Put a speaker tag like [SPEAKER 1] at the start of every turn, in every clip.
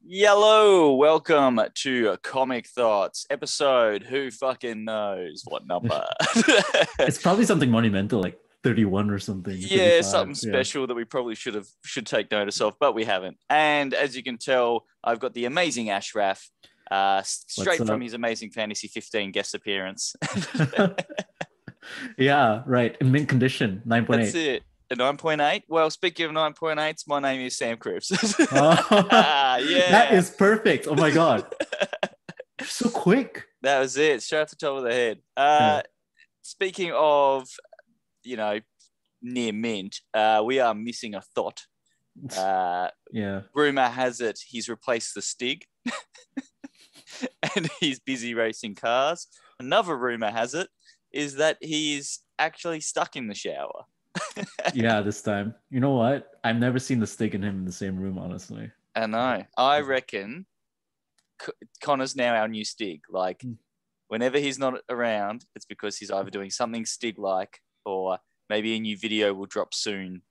[SPEAKER 1] Yellow, welcome to Comic Thoughts episode. Who fucking knows what number?
[SPEAKER 2] It's probably something monumental, like 31 or something,
[SPEAKER 1] Yeah,
[SPEAKER 2] 35.
[SPEAKER 1] something
[SPEAKER 2] Yeah.
[SPEAKER 1] special that we probably should take notice of, but we haven't. And as you can tell, I've got the amazing Ashraf,
[SPEAKER 2] What's
[SPEAKER 1] straight from
[SPEAKER 2] up?
[SPEAKER 1] his Amazing Fantasy 15 guest appearance.
[SPEAKER 2] Yeah, right. In mint condition,
[SPEAKER 1] That's
[SPEAKER 2] 9.8.
[SPEAKER 1] it. A 9.8. Well, speaking of 9.8s, my name is Sam Cripps.
[SPEAKER 2] Oh, that
[SPEAKER 1] Yeah.
[SPEAKER 2] is perfect. Oh my God. So quick.
[SPEAKER 1] That was it. Straight off the top of the head.
[SPEAKER 2] Yeah.
[SPEAKER 1] Speaking of, you know, near mint, we are missing a thought.
[SPEAKER 2] Yeah.
[SPEAKER 1] Rumor has it he's replaced the Stig and he's busy racing cars. Another rumor has it is that he's actually stuck in the shower.
[SPEAKER 2] Yeah, this time. You know what? I've never seen the stick and him in the same room, honestly.
[SPEAKER 1] I know. I reckon Connor's now our new Stig. Like, whenever he's not around, it's because he's either doing something Stig-like or maybe a new video will drop soon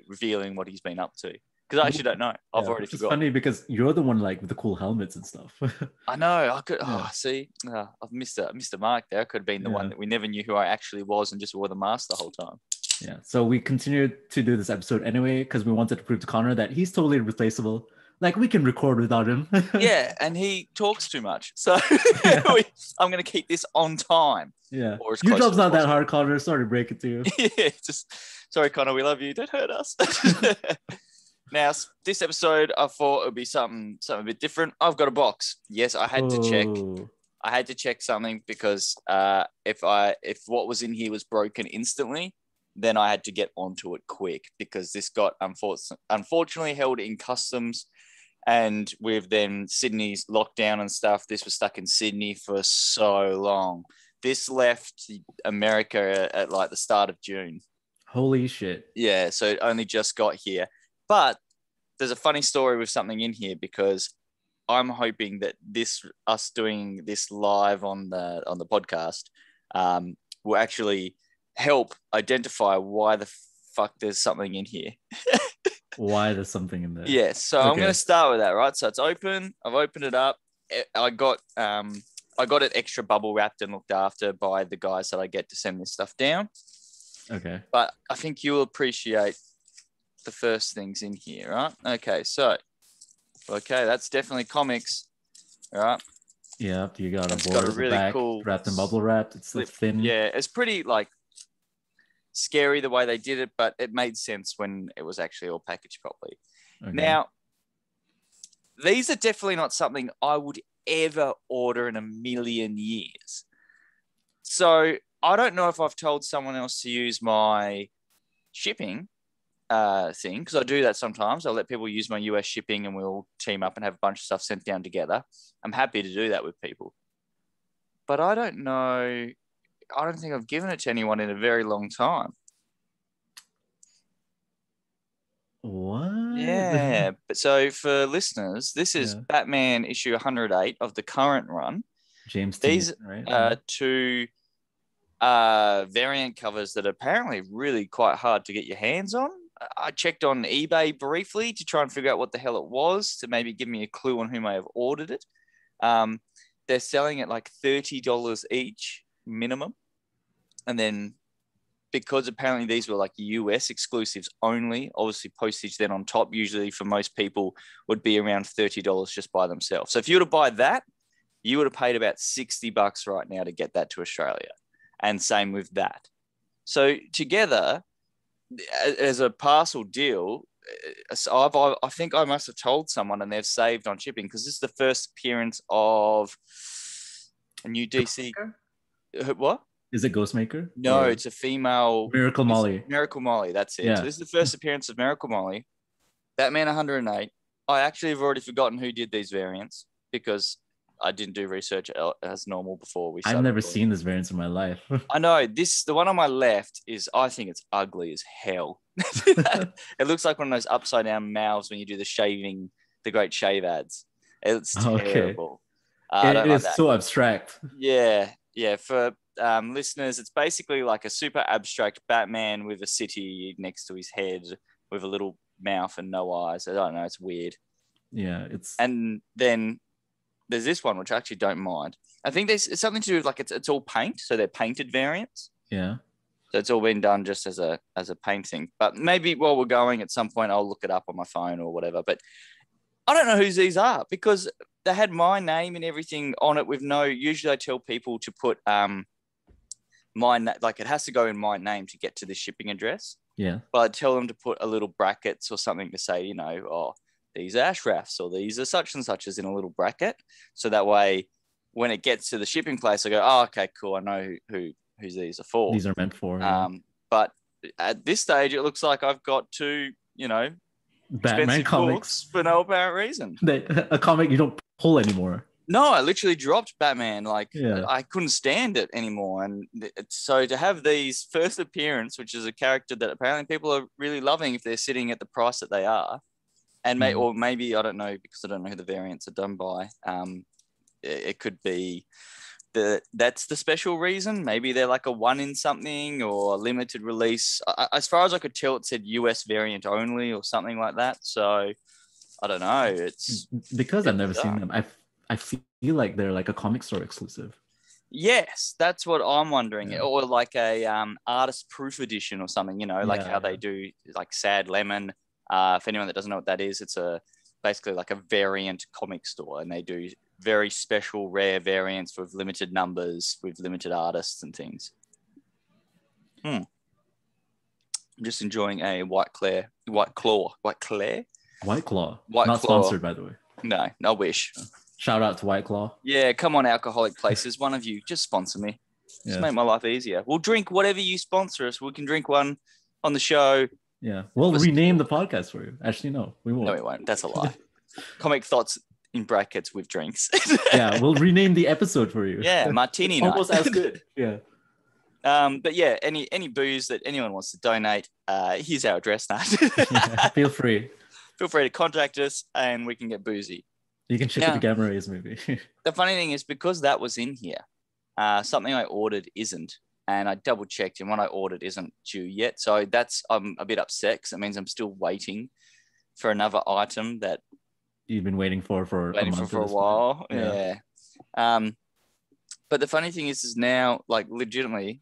[SPEAKER 1] revealing what he's been up to. Because I actually don't know. I've already
[SPEAKER 2] Which is
[SPEAKER 1] forgotten.
[SPEAKER 2] funny because you're the one like with the cool helmets and stuff.
[SPEAKER 1] I know. I could.
[SPEAKER 2] Yeah.
[SPEAKER 1] Oh, see, I've missed a mark there. I could have been the one that we never knew who I actually was and just wore the mask the whole time.
[SPEAKER 2] Yeah. So we continued to do this episode anyway because we wanted to prove to Connor that he's totally replaceable. Like we can record without him.
[SPEAKER 1] Yeah, and he talks too much, so I'm going to keep this on time.
[SPEAKER 2] Yeah.
[SPEAKER 1] Or as
[SPEAKER 2] Your
[SPEAKER 1] close
[SPEAKER 2] job's
[SPEAKER 1] as
[SPEAKER 2] not that
[SPEAKER 1] possible.
[SPEAKER 2] hard, Connor. Sorry to break it to you.
[SPEAKER 1] Yeah, just sorry, Connor. We love you. Don't hurt us. Now, this episode, I thought it would be something a bit different. I've got a box. Yes, I had to check.
[SPEAKER 2] Oh.
[SPEAKER 1] I had to check something because if what was in here was broken instantly, then I had to get onto it quick because this got unfortunately held in customs. And with then Sydney's lockdown and stuff, this was stuck in Sydney for so long. This left America at like the start of June.
[SPEAKER 2] Holy shit.
[SPEAKER 1] Yeah, so it only just got here. But there's a funny story with something in here because I'm hoping that us doing this live on the podcast will actually help identify why the fuck there's something in here.
[SPEAKER 2] Why there's something in there?
[SPEAKER 1] Yeah, so I'm going to start with that, right? So it's open. I've opened it up. I got it extra bubble wrapped and looked after by the guys that I get to send this stuff down.
[SPEAKER 2] Okay.
[SPEAKER 1] But I think you'll appreciate the first things in here, right? Okay, that's definitely comics, all right?
[SPEAKER 2] Yeah, you got
[SPEAKER 1] It's
[SPEAKER 2] a
[SPEAKER 1] got
[SPEAKER 2] board
[SPEAKER 1] a
[SPEAKER 2] at the
[SPEAKER 1] really
[SPEAKER 2] back,
[SPEAKER 1] cool
[SPEAKER 2] wrapped in bubble wrap. It's like thin.
[SPEAKER 1] Yeah, it's pretty like scary the way they did it, but it made sense when it was actually all packaged properly. Okay. Now, these are definitely not something I would ever order in a million years. So I don't know if I've told someone else to use my shipping thing, because I do that sometimes. I'll let people use my US shipping and we'll team up and have a bunch of stuff sent down together. I'm happy to do that with people. But I don't know. I don't think I've given it to anyone in a very long time.
[SPEAKER 2] What?
[SPEAKER 1] Yeah. But so for listeners, this is Batman issue 108 of the current run.
[SPEAKER 2] James
[SPEAKER 1] These
[SPEAKER 2] right?
[SPEAKER 1] Two variant covers that are apparently really quite hard to get your hands on. I checked on eBay briefly to try and figure out what the hell it was to maybe give me a clue on who may have ordered it. They're selling it like $30 each minimum. And then because apparently these were like US exclusives only, obviously postage then on top, usually for most people would be around $30 just by themselves. So if you were to buy that, you would have paid about $60 right now to get that to Australia. And same with that. So together, as a parcel deal, I think I must have told someone and they've saved on shipping because this is the first appearance of a new DC. What?
[SPEAKER 2] Is it Ghostmaker?
[SPEAKER 1] No, it's a female.
[SPEAKER 2] Miracle Molly.
[SPEAKER 1] Miracle Molly, that's it.
[SPEAKER 2] Yeah.
[SPEAKER 1] So this is the first appearance of Miracle Molly. Batman 108. I actually have already forgotten who did these variants because I didn't do research as normal before we started.
[SPEAKER 2] I've never seen this variant in my life.
[SPEAKER 1] I know. The one on my left I think it's ugly as hell. It looks like one of those upside down mouths when you do the great shave ads. It's terrible.
[SPEAKER 2] It is so abstract.
[SPEAKER 1] Yeah. For listeners, it's basically like a super abstract Batman with a city next to his head with a little mouth and no eyes. I don't know. It's weird.
[SPEAKER 2] Yeah, it's
[SPEAKER 1] And then there's this one, which I actually don't mind. I think it's something to do with like it's all paint. So they're painted variants.
[SPEAKER 2] yeah.
[SPEAKER 1] So it's all been done just as a paint thing. But maybe while we're going at some point, I'll look it up on my phone or whatever. But I don't know whose these are because they had my name and everything on it with no. Usually, I tell people to put like it has to go in my name to get to the shipping address.
[SPEAKER 2] Yeah.
[SPEAKER 1] But I tell them to put a little brackets or something to say, oh, these are Ashrafs or these are such and such as in a little bracket. So that way, when it gets to the shipping place, I go, oh, okay, cool. I know who these are for.
[SPEAKER 2] These are meant for. Yeah.
[SPEAKER 1] But at this stage, it looks like I've got two,
[SPEAKER 2] Batman
[SPEAKER 1] expensive
[SPEAKER 2] comics
[SPEAKER 1] books for no apparent reason.
[SPEAKER 2] A comic you don't pull anymore.
[SPEAKER 1] No, I literally dropped Batman. Like,
[SPEAKER 2] Yeah.
[SPEAKER 1] I couldn't stand it anymore. And so to have these first appearance, which is a character that apparently people are really loving if they're sitting at the price that they are, and or maybe, I don't know, because I don't know who the variants are done by. It could be that's the special reason. Maybe they're like a one in something or a limited release. As far as I could tell, it said US variant only or something like that. So I don't know. It's
[SPEAKER 2] because I've never seen them. I feel like they're like a comic store exclusive.
[SPEAKER 1] Yes, that's what I'm wondering. Yeah. Or like a artist proof edition or something, like how they do like Sad Lemon. For anyone that doesn't know what that is, it's basically like a variant comic store, and they do very special rare variants with limited numbers, with limited artists and things. I'm just enjoying a White Claw.
[SPEAKER 2] Not sponsored, by the way.
[SPEAKER 1] No, I wish.
[SPEAKER 2] Shout out to White Claw.
[SPEAKER 1] Yeah, come on, alcoholic places. One of you, just sponsor me. Just make my life easier. We'll drink whatever you sponsor us. We can drink one on the show.
[SPEAKER 2] Yeah, we'll rename the podcast for you. Actually, no, we won't.
[SPEAKER 1] No, we won't. That's a lie. Comic Thots in brackets with drinks.
[SPEAKER 2] Yeah, we'll rename the episode for you.
[SPEAKER 1] Yeah, martini night.
[SPEAKER 2] Almost as good. Yeah.
[SPEAKER 1] But yeah, any booze that anyone wants to donate, here's our address now.
[SPEAKER 2] Yeah, feel free.
[SPEAKER 1] Feel free to contact us, and we can get boozy.
[SPEAKER 2] You can ship it to Gamma Rays, maybe.
[SPEAKER 1] The funny thing is, because that was in here, something I ordered isn't. And I double checked, and what I ordered isn't due yet. So I'm a bit upset because it means I'm still waiting for another item that
[SPEAKER 2] you've been waiting for
[SPEAKER 1] a while. Yeah. But the funny thing is now, like, legitimately,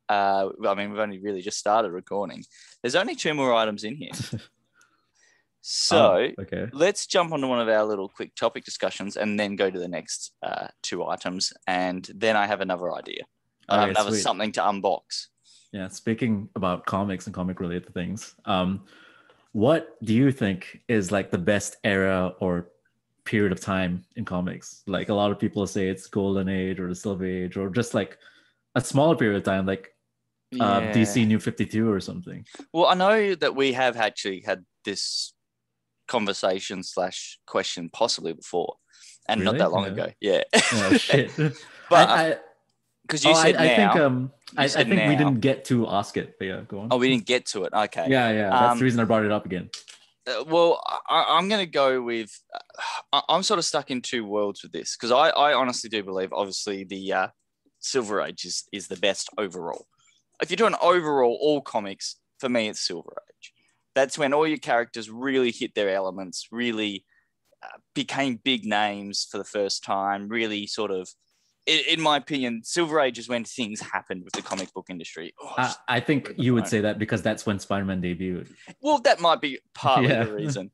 [SPEAKER 1] I mean, we've only really just started recording. There's only 2 more items in here. So let's jump onto one of our little quick topic discussions and then go to the next 2 items. And then I have another idea. I have another something to unbox.
[SPEAKER 2] Yeah, speaking about comics and comic related things, what do you think is like the best era or period of time in comics? Like a lot of people say it's Golden Age or the Silver Age, or just like a smaller period of time, like DC New 52 or something.
[SPEAKER 1] Well, I know that we have actually had this conversation / question possibly before, and not that long ago. Yeah.
[SPEAKER 2] Oh shit.
[SPEAKER 1] But because you said
[SPEAKER 2] I think we didn't get to ask it, but yeah, go on.
[SPEAKER 1] Oh, we didn't get to it. Okay.
[SPEAKER 2] Yeah. That's the reason I brought it up again.
[SPEAKER 1] Well, I'm going to go with. I'm sort of stuck in 2 worlds with this because I honestly do believe, obviously, the Silver Age is the best overall. If you're doing overall all comics, for me, it's Silver Age. That's when all your characters really hit their elements, really became big names for the first time, really sort of. In my opinion, Silver Age is when things happened with the comic book industry.
[SPEAKER 2] I think you would say that because that's when Spider-Man debuted.
[SPEAKER 1] Well, that might be partly the reason.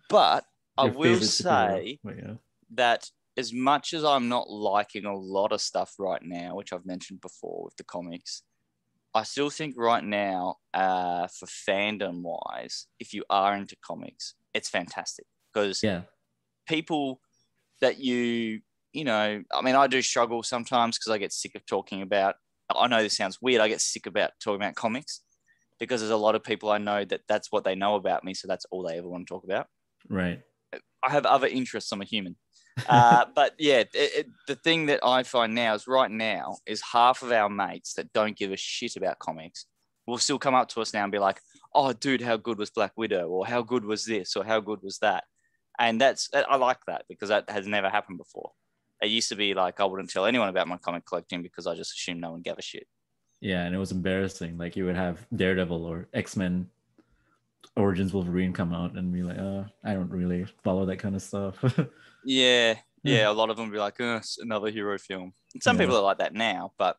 [SPEAKER 1] But I will say that as much as I'm not liking a lot of stuff right now, which I've mentioned before with the comics, I still think right now, for fandom-wise, if you are into comics, it's fantastic. Because people that I mean, I do struggle sometimes because I get sick of talking about, I know this sounds weird, I get sick about talking about comics because there's a lot of people I know that's what they know about me, so that's all they ever want to talk about.
[SPEAKER 2] Right.
[SPEAKER 1] I have other interests, I'm a human. But yeah, the thing that I find now is half of our mates that don't give a shit about comics will still come up to us now and be like, oh, dude, how good was Black Widow? Or how good was this? Or how good was that? And I like that because that has never happened before. It used to be like I wouldn't tell anyone about my comic collecting because I just assumed no one gave a shit.
[SPEAKER 2] Yeah, and it was embarrassing. Like you would have Daredevil or X-Men Origins Wolverine come out and be like, I don't really follow that kind of stuff.
[SPEAKER 1] Yeah, a lot of them will be like, it's another hero film. And some
[SPEAKER 2] Yeah.
[SPEAKER 1] people are like that now, but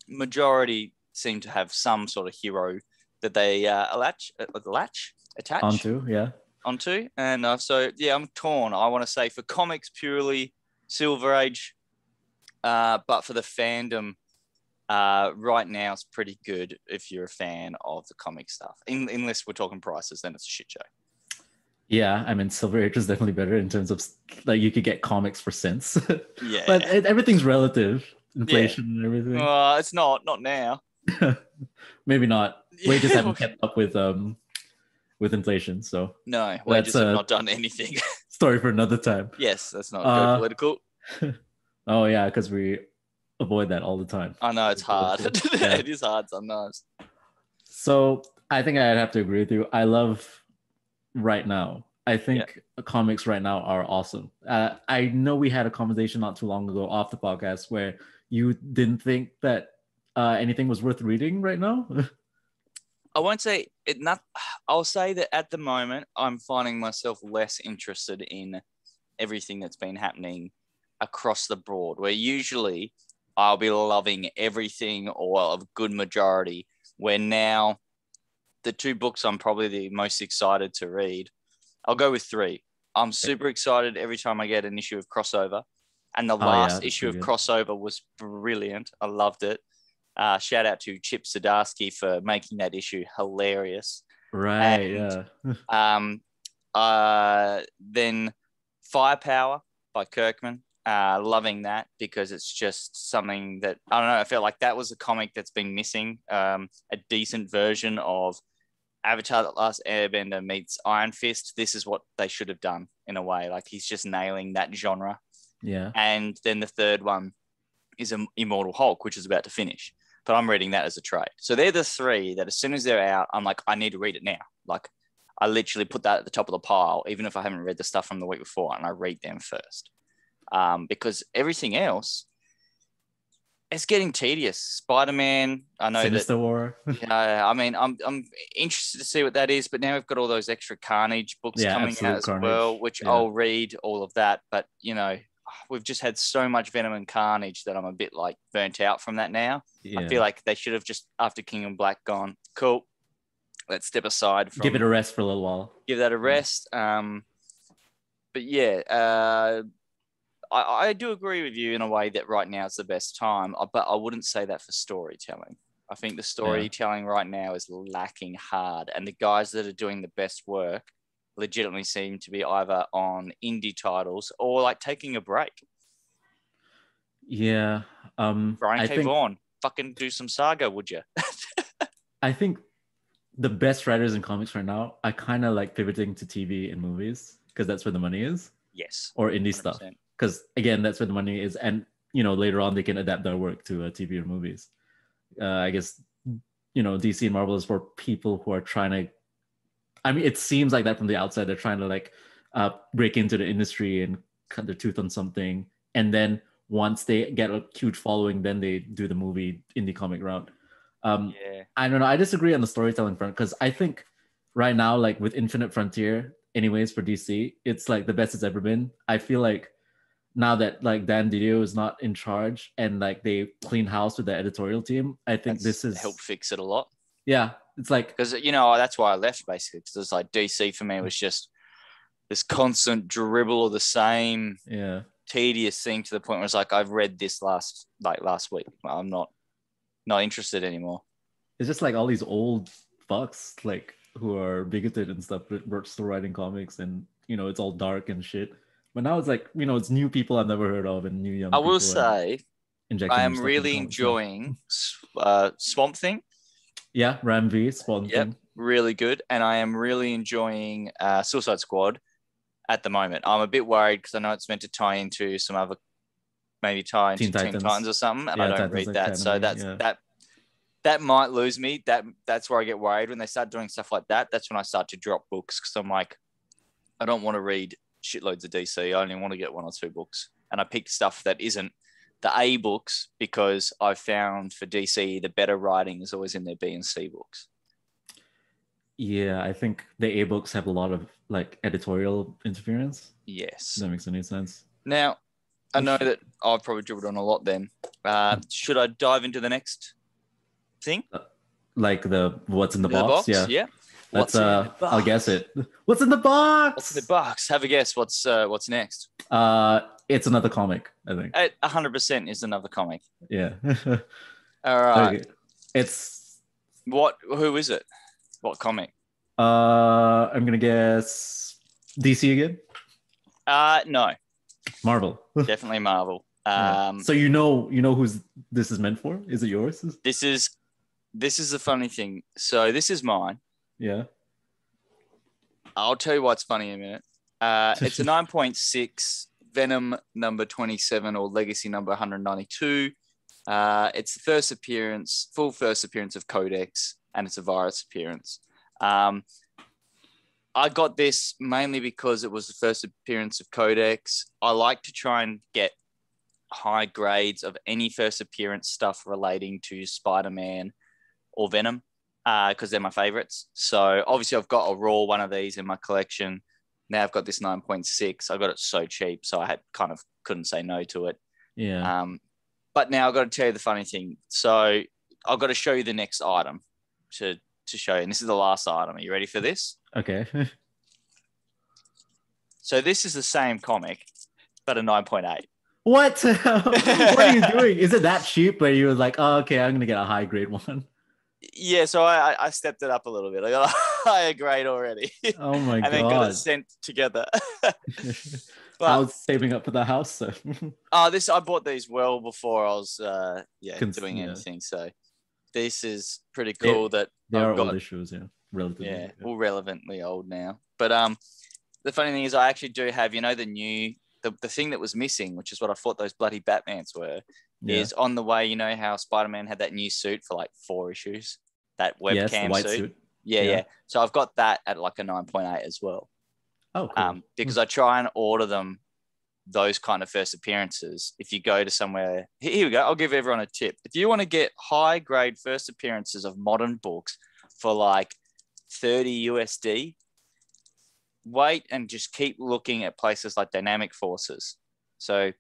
[SPEAKER 1] majority seem to have some sort of hero that they attach onto. And so, yeah, I'm torn. I want to say for comics purely, Silver Age, but for the fandom, right now it's pretty good if you're a fan of the comic stuff. Unless we're talking prices, then it's a shit show.
[SPEAKER 2] Yeah, I mean, Silver Age is definitely better in terms of like you could get comics for cents.
[SPEAKER 1] Yeah,
[SPEAKER 2] but everything's relative, inflation and everything.
[SPEAKER 1] It's not now.
[SPEAKER 2] Maybe not. Wages haven't kept up with inflation, so
[SPEAKER 1] no, wages have not done anything.
[SPEAKER 2] Story for another time.
[SPEAKER 1] Yes, that's not go political.
[SPEAKER 2] Oh yeah, because we avoid that all the time.
[SPEAKER 1] I know it's hard. Yeah. It is hard sometimes.
[SPEAKER 2] So I think I'd have to agree with you. I love right now. I think comics right now are awesome. I know we had a conversation not too long ago off the podcast where you didn't think that anything was worth reading right now.
[SPEAKER 1] I won't say it. I'll say that at the moment I'm finding myself less interested in everything that's been happening across the board. Where usually I'll be loving everything or a good majority. Where now the two books I'm probably the most excited to read, I'll go with 3. I'm super excited every time I get an issue of Crossover. And the last issue of Crossover was brilliant. I loved it. Shout out to Chip Zdarsky for making that issue hilarious.
[SPEAKER 2] Right,
[SPEAKER 1] and, then Firepower by Kirkman. Loving that because it's just something that, I don't know, I felt like that was a comic that's been missing. A decent version of Avatar: The Last Airbender meets Iron Fist. This is what they should have done in a way. Like he's just nailing that genre.
[SPEAKER 2] Yeah.
[SPEAKER 1] And then the third one is Immortal Hulk, which is about to finish. But I'm reading that as a trade. So they're the 3 that as soon as they're out, I'm like, I need to read it now. Like I literally put that at the top of the pile, even if I haven't read the stuff from the week before, and I read them first. Because everything else, it's getting tedious. Spider-Man, I know
[SPEAKER 2] Sinister War.
[SPEAKER 1] I mean, I'm interested to see what that is, but now we've got all those extra Carnage books coming out as well, which I'll read all of that. But we've just had so much Venom and Carnage that I'm a bit like burnt out from that now. Yeah. I feel like they should have just, after King and Black, gone, cool, let's step aside.
[SPEAKER 2] Give it a rest for a little while.
[SPEAKER 1] Give that a rest. But yeah, I do agree with you in a way that right now is the best time, but I wouldn't say that for storytelling. I think the storytelling right now is lacking hard, and the guys that are doing the best work legitimately seem to be either on indie titles or like taking a break.
[SPEAKER 2] Yeah.
[SPEAKER 1] Brian K. Vaughan, fucking do some saga, would you?
[SPEAKER 2] I think the best writers in comics right now, I kind of like pivoting to TV and movies because that's where the money is.
[SPEAKER 1] Yes.
[SPEAKER 2] Or indie 100%. Stuff. Because again, that's where the money is, and later on they can adapt their work to TV or movies. I guess DC and Marvel is for people who are trying to. I mean, it seems like that from the outside. They're trying to like break into the industry and cut their tooth on something, and then once they get a huge following, then they do the movie indie comic route. I don't know. I disagree on the storytelling front because I think right now, like with Infinite Frontier, anyways, for DC, it's like the best it's ever been. I feel like now that like Dan Didio is not in charge and like they clean house with the editorial team, I think this is
[SPEAKER 1] helped fix it a lot.
[SPEAKER 2] Yeah, it's like
[SPEAKER 1] because that's why I left basically because it's like DC for me was just this constant dribble of the same tedious thing to the point where it's like I've read this last week. I'm not interested anymore.
[SPEAKER 2] It's just like all these old fucks like who are bigoted and stuff, but still writing comics and it's all dark and shit. But now it's like, it's new people I've never heard of and new young people.
[SPEAKER 1] I will say, I am really enjoying Swamp Thing.
[SPEAKER 2] Yeah, Ram V, Swamp Thing.
[SPEAKER 1] Really good. And I am really enjoying Suicide Squad at the moment. I'm a bit worried because I know it's meant to tie into some other, maybe tie into Teen Titans or something, and I don't read that. Academy, so that might lose me. That's where I get worried when they start doing stuff like that. That's when I start to drop books because I'm like, I don't want to read shitloads of DC. I only want to get 1 or 2 books. And I picked stuff that isn't the A books because I've found for DC, the better writing is always in their B and C books.
[SPEAKER 2] Yeah, I think the A books have a lot of like editorial interference.
[SPEAKER 1] Yes.
[SPEAKER 2] That makes any sense.
[SPEAKER 1] Now, I know
[SPEAKER 2] Which
[SPEAKER 1] that I've probably dribbled on a lot then. Should I dive into the next thing?
[SPEAKER 2] like the what's in the
[SPEAKER 1] The
[SPEAKER 2] box?
[SPEAKER 1] box?
[SPEAKER 2] Yeah.
[SPEAKER 1] Yeah.
[SPEAKER 2] Let's
[SPEAKER 1] What's in the
[SPEAKER 2] I'll guess
[SPEAKER 1] box?
[SPEAKER 2] it. What's in the
[SPEAKER 1] What's in the
[SPEAKER 2] box?
[SPEAKER 1] box? Have a guess. What's next?
[SPEAKER 2] It's another comic, I think.
[SPEAKER 1] 100% is another comic.
[SPEAKER 2] Yeah.
[SPEAKER 1] All right.
[SPEAKER 2] Okay. It's
[SPEAKER 1] Who is it? What comic?
[SPEAKER 2] I'm gonna guess DC again.
[SPEAKER 1] No,
[SPEAKER 2] Marvel.
[SPEAKER 1] definitely Marvel.
[SPEAKER 2] Yeah. So you know who's this is meant for? Is it yours?
[SPEAKER 1] This is the funny thing. So this is mine.
[SPEAKER 2] Yeah.
[SPEAKER 1] I'll tell you what's funny in a minute. It's a 9.6 Venom number 27 or Legacy number 192. It's the full first appearance of Codex, and it's a virus appearance. I got this mainly because it was the first appearance of Codex. I like to try and get high grades of any first appearance stuff relating to Spider-Man or Venom because they're my favorites. So obviously I've got a raw one of these in my collection. Now I've got this 9.6. I got it so cheap, so I couldn't say no to it.
[SPEAKER 2] Yeah.
[SPEAKER 1] But now I've got to tell you the funny thing. So I've got to show you the next item to show you. And this is the last item. Are you ready for this?
[SPEAKER 2] Okay.
[SPEAKER 1] So this is the same comic, but a 9.8.
[SPEAKER 2] What? What are you doing? Is it that cheap where you were like, oh, okay, I'm gonna get a high grade one?
[SPEAKER 1] Yeah, so I stepped it up a little bit. I got a higher grade already.
[SPEAKER 2] Oh my
[SPEAKER 1] and then got it sent together.
[SPEAKER 2] But I was saving up for the house, so
[SPEAKER 1] I bought these well before I was doing anything. So this is pretty cool that
[SPEAKER 2] they are old issues, relatively.
[SPEAKER 1] Yeah, all relevantly old now. But the funny thing is I actually do have, the thing that was missing, which is what I thought those bloody Batmans were, is on the way. You know how Spider-Man had that new suit for like 4 issues, that webcam
[SPEAKER 2] white
[SPEAKER 1] suit? Yeah. So I've got that at like a 9.8 as well.
[SPEAKER 2] Oh, cool.
[SPEAKER 1] Because I try and order them, those kind of first appearances. If you go to somewhere, here we go. I'll give everyone a tip. If you want to get high grade first appearances of modern books for like 30 USD, wait and just keep looking at places like Dynamic Forces. So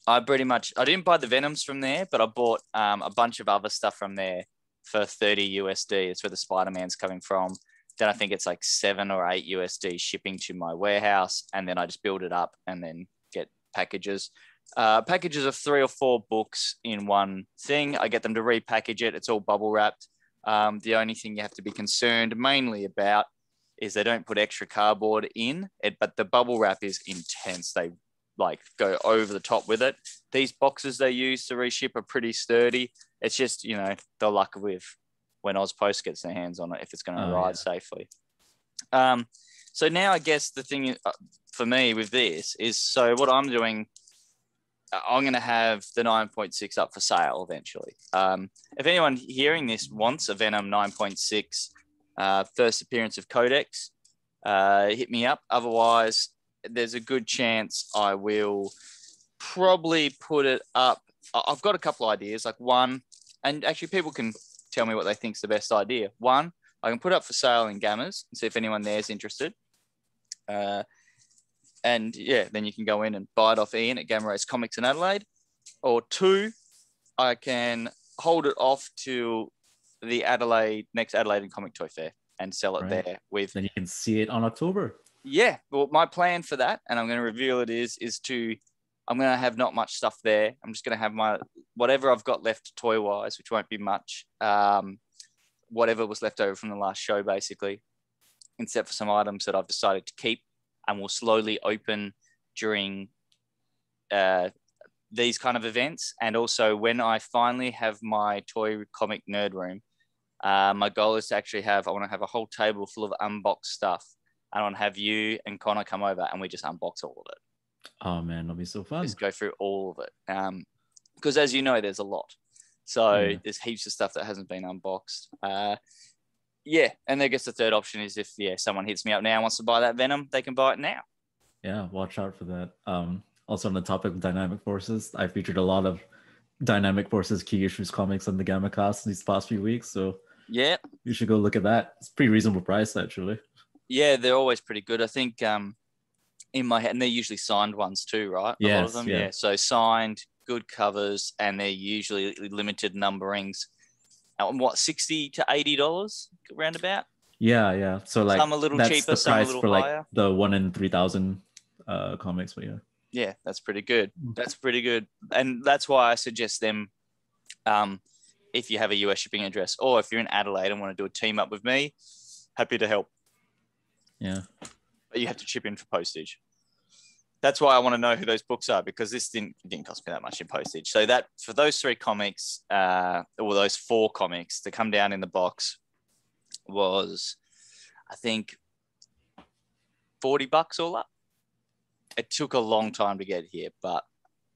[SPEAKER 1] I didn't buy the Venoms from there, but I bought a bunch of other stuff from there for 30 USD. It's where the Spider-Man's coming from. Then I think it's like 7 or 8 USD shipping to my warehouse. And then I just build it up and then get packages. Packages of 3 or 4 books in one thing. I get them to repackage it. It's all bubble wrapped. The only thing you have to be concerned mainly about is they don't put extra cardboard in it, but the bubble wrap is intense. They like go over the top with it. These boxes they use to reship are pretty sturdy. It's just, the luck with when Ozpost gets their hands on it, if it's going to arrive safely. So now I guess the thing for me with this is, so what I'm doing, I'm going to have the 9.6 up for sale eventually. If anyone hearing this wants a Venom 9.6 first appearance of Codex, hit me up. Otherwise, there's a good chance I will probably put it up. I've got a couple ideas, like one, and actually people can tell me what they think's the best idea. One, I can put up for sale in Gammas and see if anyone there's interested. And then you can go in and buy it off Ian at Gamma Race Comics in Adelaide. Or 2, I can hold it off to the next Adelaide Comic Toy Fair and sell it there with.
[SPEAKER 2] Then you can see it on October.
[SPEAKER 1] Yeah, well, my plan for that, and I'm going to reveal it is I'm going to have not much stuff there. I'm just going to have whatever I've got left toy wise, which won't be much. Whatever was left over from the last show, basically, except for some items that I've decided to keep and will slowly open during these kind of events. And also when I finally have my toy comic nerd room, my goal is to actually I want to have a whole table full of unboxed stuff. I want to have you and Connar come over and we just unbox all of it.
[SPEAKER 2] Oh man, that'll be so fun.
[SPEAKER 1] Just go through all of it. Because as you know, there's a lot. So there's heaps of stuff that hasn't been unboxed. And I guess the third option is if someone hits me up now and wants to buy that Venom, they can buy it now.
[SPEAKER 2] Yeah, watch out for that. Also on the topic of Dynamic Forces, I featured a lot of Dynamic Forces key issues comics on the Gamma Cast these past few weeks. So
[SPEAKER 1] Yeah.
[SPEAKER 2] You should go look at that. It's a pretty reasonable price, actually.
[SPEAKER 1] Yeah, they're always pretty good. I think in my head, and they're usually signed ones too, right? A lot of them, yeah. So signed, good covers, and they're usually limited numberings. What, $60 to $80 roundabout?
[SPEAKER 2] Yeah. So like
[SPEAKER 1] some a little
[SPEAKER 2] that's
[SPEAKER 1] cheaper,
[SPEAKER 2] the
[SPEAKER 1] some a
[SPEAKER 2] price
[SPEAKER 1] little
[SPEAKER 2] for like
[SPEAKER 1] higher.
[SPEAKER 2] the 1 in 3,000 comics, but yeah.
[SPEAKER 1] Yeah, that's pretty good. That's pretty good, and that's why I suggest them. If you have a US shipping address, or if you're in Adelaide and want to do a team up with me, happy to help.
[SPEAKER 2] Yeah.
[SPEAKER 1] But you have to chip in for postage. That's why I want to know who those books are, because this didn't cost me that much in postage. So that for those 3 comics, or those 4 comics to come down in the box was, I think, $40 all up. It took a long time to get here, but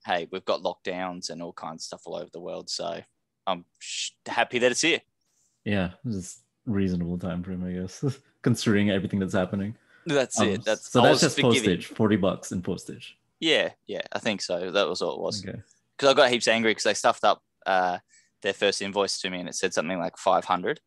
[SPEAKER 1] hey, we've got lockdowns and all kinds of stuff all over the world. So I'm happy that it's here.
[SPEAKER 2] Yeah, it's reasonable time frame, I guess, considering everything that's happening.
[SPEAKER 1] That's it. That's
[SPEAKER 2] just postage, $40 in postage.
[SPEAKER 1] Yeah, I think so. That was all it was.
[SPEAKER 2] Okay.
[SPEAKER 1] Because I got heaps angry because they stuffed up their first invoice to me and it said something like 500.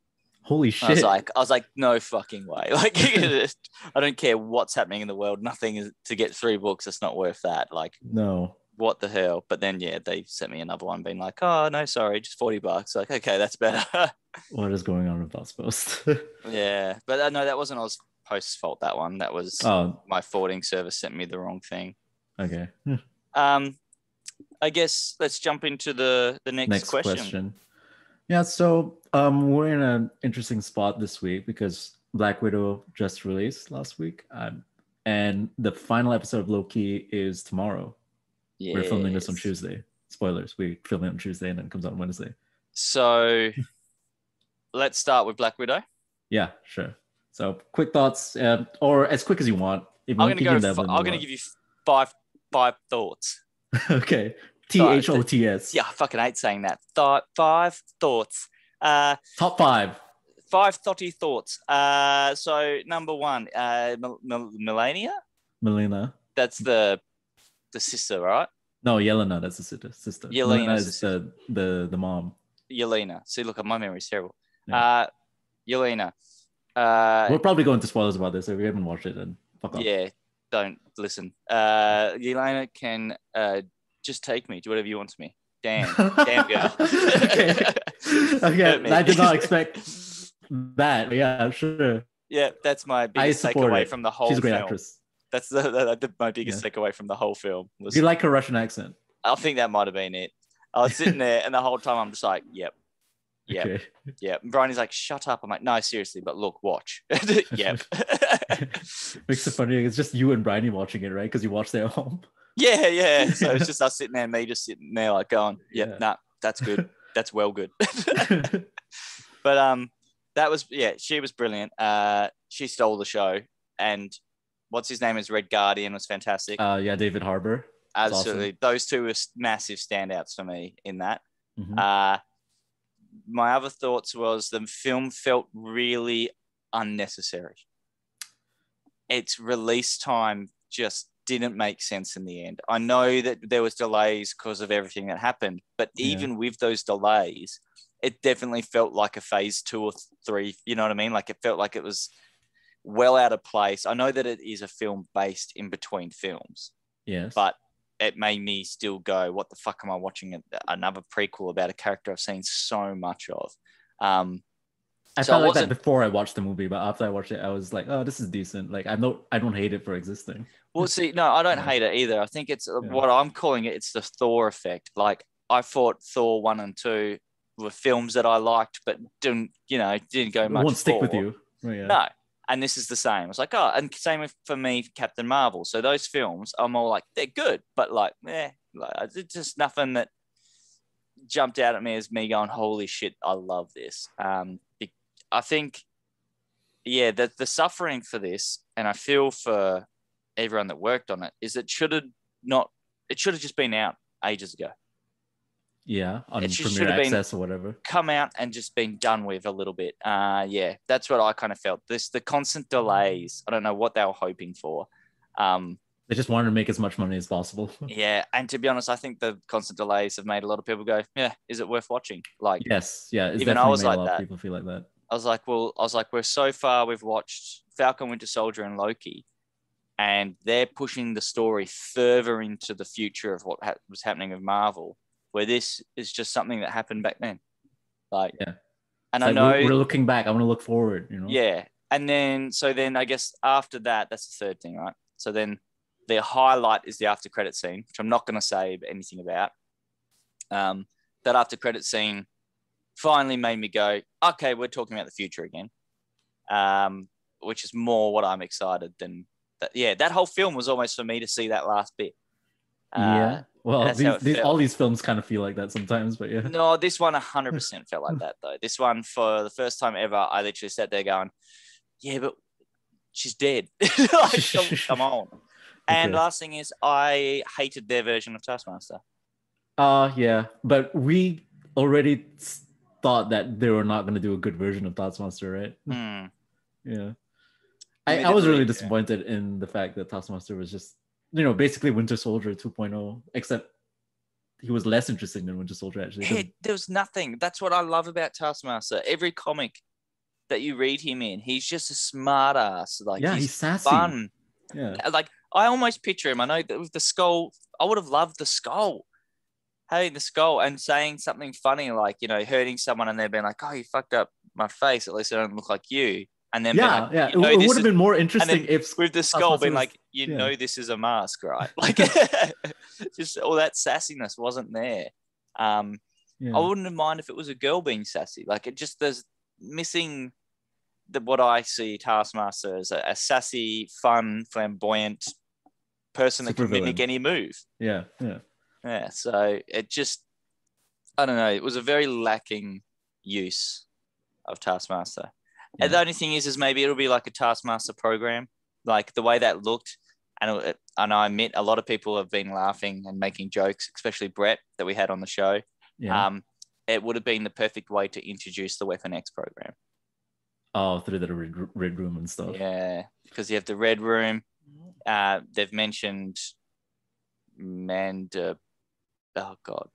[SPEAKER 2] Holy shit!
[SPEAKER 1] I was like, no fucking way. Like, I don't care what's happening in the world. Nothing is to get 3 books. It's not worth that. Like,
[SPEAKER 2] no.
[SPEAKER 1] What the hell? But then, yeah, they sent me another one being like, oh, no, sorry, just $40. Like, okay, that's better.
[SPEAKER 2] What is going on with Thots Post?
[SPEAKER 1] Yeah, but no, that wasn't Oz Post's fault, that one. That was my forwarding service sent me the wrong thing.
[SPEAKER 2] Okay.
[SPEAKER 1] I guess let's jump into the next question.
[SPEAKER 2] Yeah, so we're in an interesting spot this week because Black Widow just released last week. And the final episode of Loki is tomorrow. Yes. We're filming this on Tuesday. Spoilers, we film it on Tuesday and then it comes out on Wednesday.
[SPEAKER 1] So let's start with Black Widow.
[SPEAKER 2] Yeah, sure. So quick thoughts, or as quick as you want.
[SPEAKER 1] I'm going to give you five thoughts.
[SPEAKER 2] Okay. THOTS.
[SPEAKER 1] Yeah, I fucking hate saying that. 5 thoughts.
[SPEAKER 2] Top 5.
[SPEAKER 1] 5 thoughty thoughts. So number 1, Melania. That's the sister, right?
[SPEAKER 2] No, Yelena. That's the sister.
[SPEAKER 1] Yelena
[SPEAKER 2] is the mom.
[SPEAKER 1] Yelena. See, look, my memory's terrible.
[SPEAKER 2] Yeah.
[SPEAKER 1] Yelena.
[SPEAKER 2] We'll probably go into spoilers about this if we haven't watched it. Then fuck off.
[SPEAKER 1] Yeah, don't listen. Yelena can just take me. Do whatever you want to me. Damn girl.
[SPEAKER 2] Okay. I did not expect that. Yeah, sure.
[SPEAKER 1] Yeah, that's my biggest takeaway from the whole film. She's a great actress. That's my biggest takeaway from the whole film.
[SPEAKER 2] Do you like her Russian accent?
[SPEAKER 1] I think that might have been it. I was sitting there and the whole time I'm just like, yep. And Brian's like, shut up. I'm like, no, seriously, but look, watch. Yep.
[SPEAKER 2] Makes it funny. It's just you and Brian watching it, right? Because you watched it at home.
[SPEAKER 1] Yeah. So it's just us sitting there and me just sitting there like going, nah, that's good. That's well good. But that was, she was brilliant. She stole the show. And what's his name is Red Guardian was fantastic.
[SPEAKER 2] David Harbour.
[SPEAKER 1] Absolutely.
[SPEAKER 2] Awesome.
[SPEAKER 1] Those two were massive standouts for me in that.
[SPEAKER 2] Mm-hmm.
[SPEAKER 1] My other thoughts was the film felt really unnecessary. Its release time just didn't make sense in the end. I know that there was delays because of everything that happened, but even with those delays, it definitely felt like a phase 2 or 3. You know what I mean? Like it felt like it was well out of place. I know that it is a film based in between films.
[SPEAKER 2] Yes.
[SPEAKER 1] But it made me still go, what the fuck am I watching another prequel about a character I've seen so much of?
[SPEAKER 2] I felt like that before I watched the movie, but after I watched it, I was like, oh, this is decent. Like I don't hate it for existing.
[SPEAKER 1] Well, see, no, I don't hate it either. I think it's what I'm calling it. It's the Thor effect. Like I thought Thor 1 and 2 were films that I liked, but didn't go much. It
[SPEAKER 2] won't stick with you.
[SPEAKER 1] Oh, yeah. No. And this is the same. It's like, and same for me, Captain Marvel. So those films, I'm all like, they're good, but it's just nothing that jumped out at me as me going, holy shit, I love this. I think, the suffering for this, and I feel for everyone that worked on it, is it should have just been out ages ago.
[SPEAKER 2] Yeah, on Premier Access or whatever.
[SPEAKER 1] Come out and just been done with a little bit. That's what I kind of felt. The constant delays. I don't know what they were hoping for.
[SPEAKER 2] They just wanted to make as much money as possible.
[SPEAKER 1] Yeah, and to be honest, I think the constant delays have made a lot of people go, "Yeah, is it worth watching?" Like,
[SPEAKER 2] yes, yeah, it's
[SPEAKER 1] even I was
[SPEAKER 2] like
[SPEAKER 1] that.
[SPEAKER 2] People feel like that.
[SPEAKER 1] we're so far, we've watched Falcon, Winter Soldier, and Loki, and they're pushing the story further into the future of what was happening with Marvel, where this is just something that happened back then. Like,
[SPEAKER 2] yeah.
[SPEAKER 1] and
[SPEAKER 2] It's
[SPEAKER 1] I
[SPEAKER 2] like
[SPEAKER 1] know
[SPEAKER 2] we're looking back. I want to look forward, you know?
[SPEAKER 1] Yeah. And then I guess after that, that's the third thing, right? So then the highlight is the after credit scene, which I'm not going to say anything about. That after credit scene finally made me go, okay, we're talking about the future again, which is more what I'm excited than that. Yeah, that whole film was almost for me to see that last bit.
[SPEAKER 2] Yeah. Well,
[SPEAKER 1] that's how it
[SPEAKER 2] these
[SPEAKER 1] felt.
[SPEAKER 2] all these films kind of feel like that sometimes, but yeah.
[SPEAKER 1] No, this one 100% felt like that, though. This one, for the first time ever, I literally sat there going, yeah, but she's dead. Like, come on. And
[SPEAKER 2] Okay.
[SPEAKER 1] last thing is, I hated their version of Taskmaster.
[SPEAKER 2] Yeah, but we already thought that they were not going to do a good version of Taskmaster, right? Yeah. I was really disappointed in the fact that Taskmaster was just, basically Winter Soldier 2.0, except he was less interesting than Winter Soldier, actually.
[SPEAKER 1] Yeah, there was nothing. That's what I love about Taskmaster. Every comic that you read him in, he's just a smart ass. Like,
[SPEAKER 2] yeah, he's sassy.
[SPEAKER 1] Fun.
[SPEAKER 2] Yeah.
[SPEAKER 1] Like, I almost picture him. I know that with the skull, I would have loved the skull. Having the skull and saying something funny, like, hurting someone and they're being like, oh, you fucked up my face. At least I don't look like you. And then
[SPEAKER 2] it would have been more interesting if
[SPEAKER 1] with the skull being like, this is a mask, right? Like, just all that sassiness wasn't there. I wouldn't have mind if it was a girl being sassy. Like, there's missing what I see Taskmaster as a sassy, fun, flamboyant person that can mimic any move.
[SPEAKER 2] Yeah.
[SPEAKER 1] So it just, I don't know. It was a very lacking use of Taskmaster. And the only thing is maybe it'll be like a Taskmaster program, like the way that looked. And I admit a lot of people have been laughing and making jokes, especially Brett that we had on the show.
[SPEAKER 2] Yeah.
[SPEAKER 1] It would have been the perfect way to introduce the Weapon X program.
[SPEAKER 2] Oh, through the red room and stuff.
[SPEAKER 1] Yeah, because you have the red room. They've mentioned oh God,